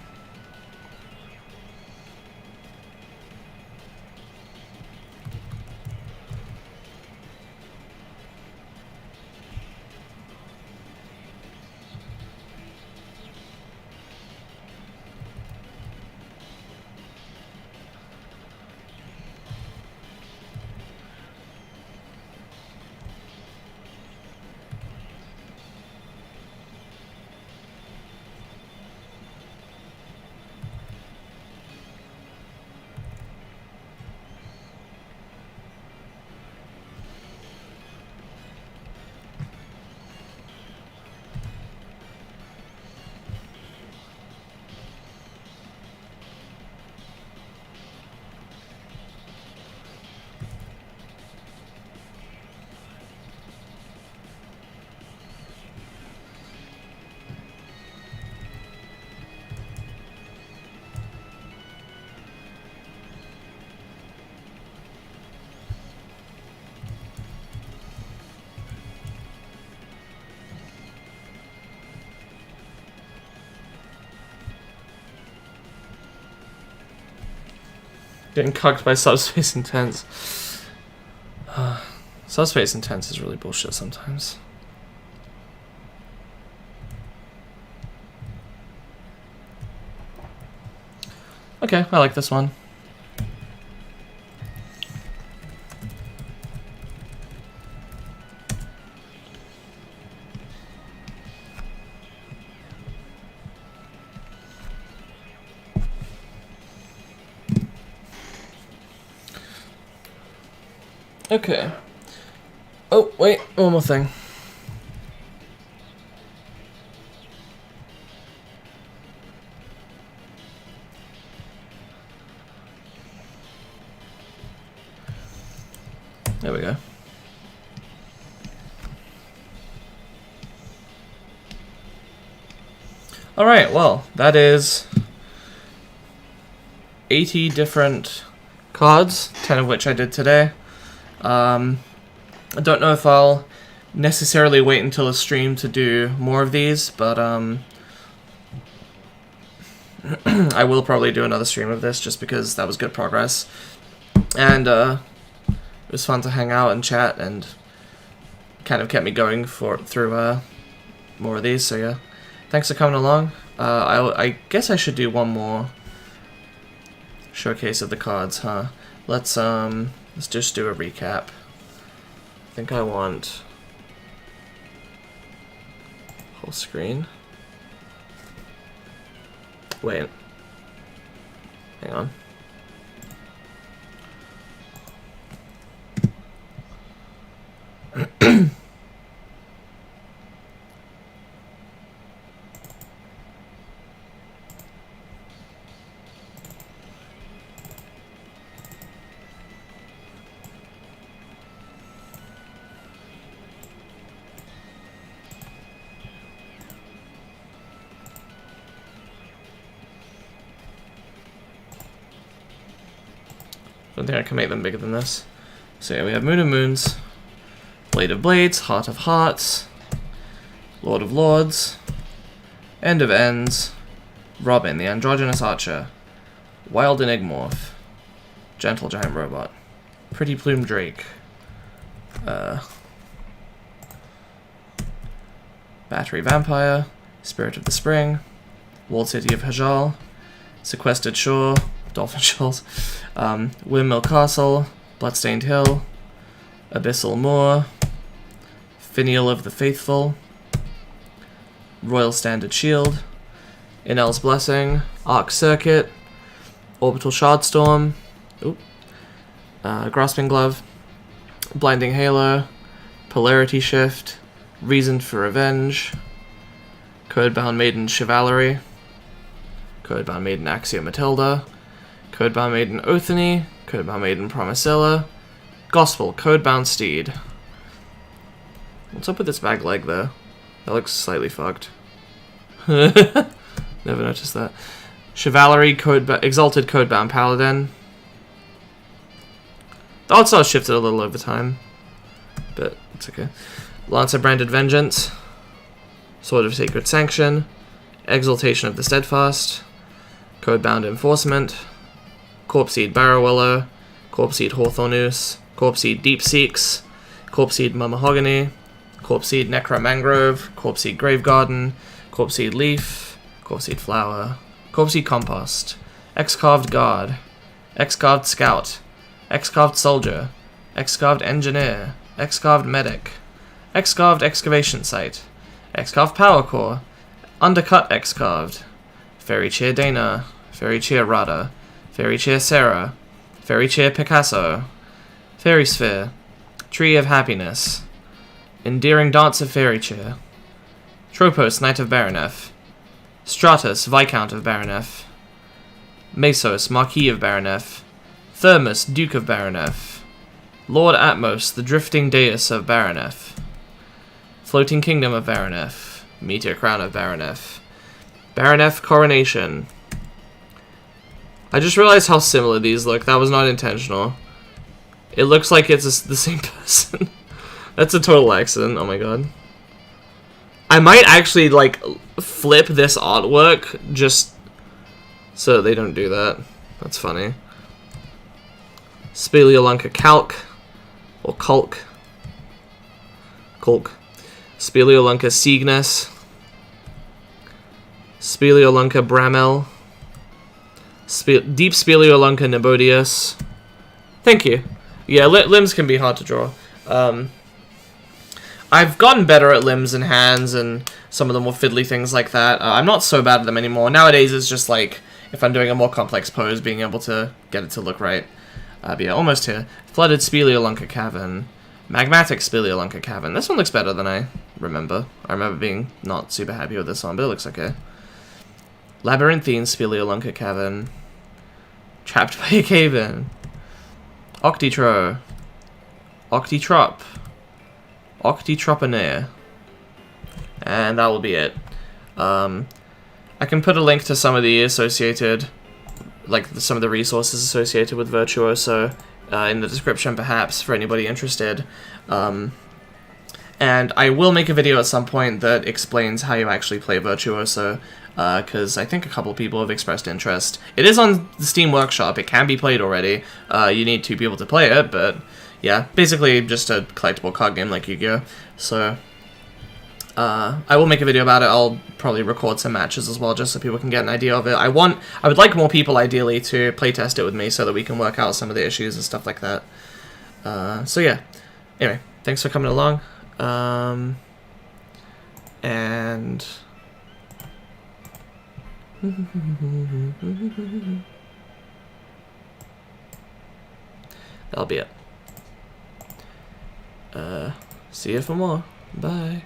Getting cucked by Subspace Intense. Subspace Intense is really bullshit sometimes. Okay, I like this one. Okay. Oh, wait, one more thing. There we go. Alright, well, that is 80 different cards, 10 of which I did today. I don't know if I'll necessarily wait until a stream to do more of these, but I will probably do another stream of this just because that was good progress. And it was fun to hang out and chat and kind of kept me going through more of these, so yeah. Thanks for coming along. I guess I should do one more showcase of the cards, huh? Let's just do a recap. I think I want whole screen. Wait. Hang on. don't think I can make them bigger than this. So yeah, we have Moon of Moons, Blade of Blades, Heart of Hearts, Lord of Lords, End of Ends, Robin, the Androgynous Archer, Wild Enigmorph, Gentle Giant Robot, Pretty Plume Drake, Battery Vampire, Spirit of the Spring, Walled City of Hajal, Sequestered Shore, Dolphin Shoals, Windmill Castle, Bloodstained Hill, Abyssal Moor, Finial of the Faithful, Royal Standard Shield, Inel's Blessing, Arc Circuit, Orbital Shardstorm, Grasping Glove, Blinding Halo, Polarity Shift, Reason for Revenge, Codebound Maiden Chivalry, Codebound Maiden Axio Matilda, Codebound Maiden Othony, Codebound Maiden Promisilla, Gospel Codebound Steed. What's up with this back leg there? That looks slightly fucked. Never noticed that. Chivalry, Exalted Codebound Paladin. The art style shifted a little over time, but it's okay. Lancer Branded Vengeance, Sword of Sacred Sanction, Exaltation of the Steadfast, Codebound Enforcement, Corpseed Barrow-Willow, Corpseed Hawthornoose, Corpseed Deep Seeks, Corpseed Mahogany, Corpseed Necromangrove, Corpseed Gravegarden, Corpseed Leaf, Corpseed Flower, Corpseed Compost, X-Carved Guard, X-Carved Scout, X-Carved Soldier, X-Carved Engineer, X-Carved Medic, X-Carved Excavation Site, X-Carved Power Core, Undercut X-Carved, Fairy Chair Dana, Fairy Chair Rada, Fairy Chair Sarah, Fairy Chair Picasso, Fairy Sphere, Tree of Happiness, Endearing Dance of Fairy Chair, Tropos Knight of Baronef, Stratus Viscount of Baronef, Mesos Marquis of Baronef, Thermus Duke of Baronef, Lord Atmos the Drifting Deus of Baronef, Floating Kingdom of Baronef, Meteor Crown of Baronef, Baronef Coronation. I just realized how similar these look. That was not intentional. It looks like it's the same person. That's a total accident. Oh my god. I might actually, like, flip this artwork just so they don't do that. That's funny. Speleolunca Calc. Or Culk. Speleolunca Cygnus. Speleolunca Bramel. Deep Speleolunca Nabodius. Thank you. Yeah, limbs can be hard to draw. I've gotten better at limbs and hands and some of the more fiddly things like that. I'm not so bad at them anymore. Nowadays it's just like, if I'm doing a more complex pose, being able to get it to look right. But yeah, almost here. Flooded Speleolunca Cavern. Magmatic Speleolunca Cavern. This one looks better than I remember. I remember being not super happy with this one, but it looks okay. Labyrinthine Speleolunca Cavern. Trapped by a Cave-In. Octitro. Octitrop. Octitroponair. And that will be it. I can put a link to some of the associated, like some of the resources associated with Virtuoso in the description perhaps for anybody interested. And I will make a video at some point that explains how you actually play Virtuoso, because I think a couple people have expressed interest. It is on the Steam Workshop, it can be played already. You need 2 people to play it, but yeah, basically just a collectible card game like Yu-Gi-Oh! So, I will make a video about it. I'll probably record some matches as well, just so people can get an idea of it. I would like more people, ideally, to playtest it with me, so that we can work out some of the issues and stuff like that. So yeah, anyway, thanks for coming along. And that'll be it. See you for more. Bye.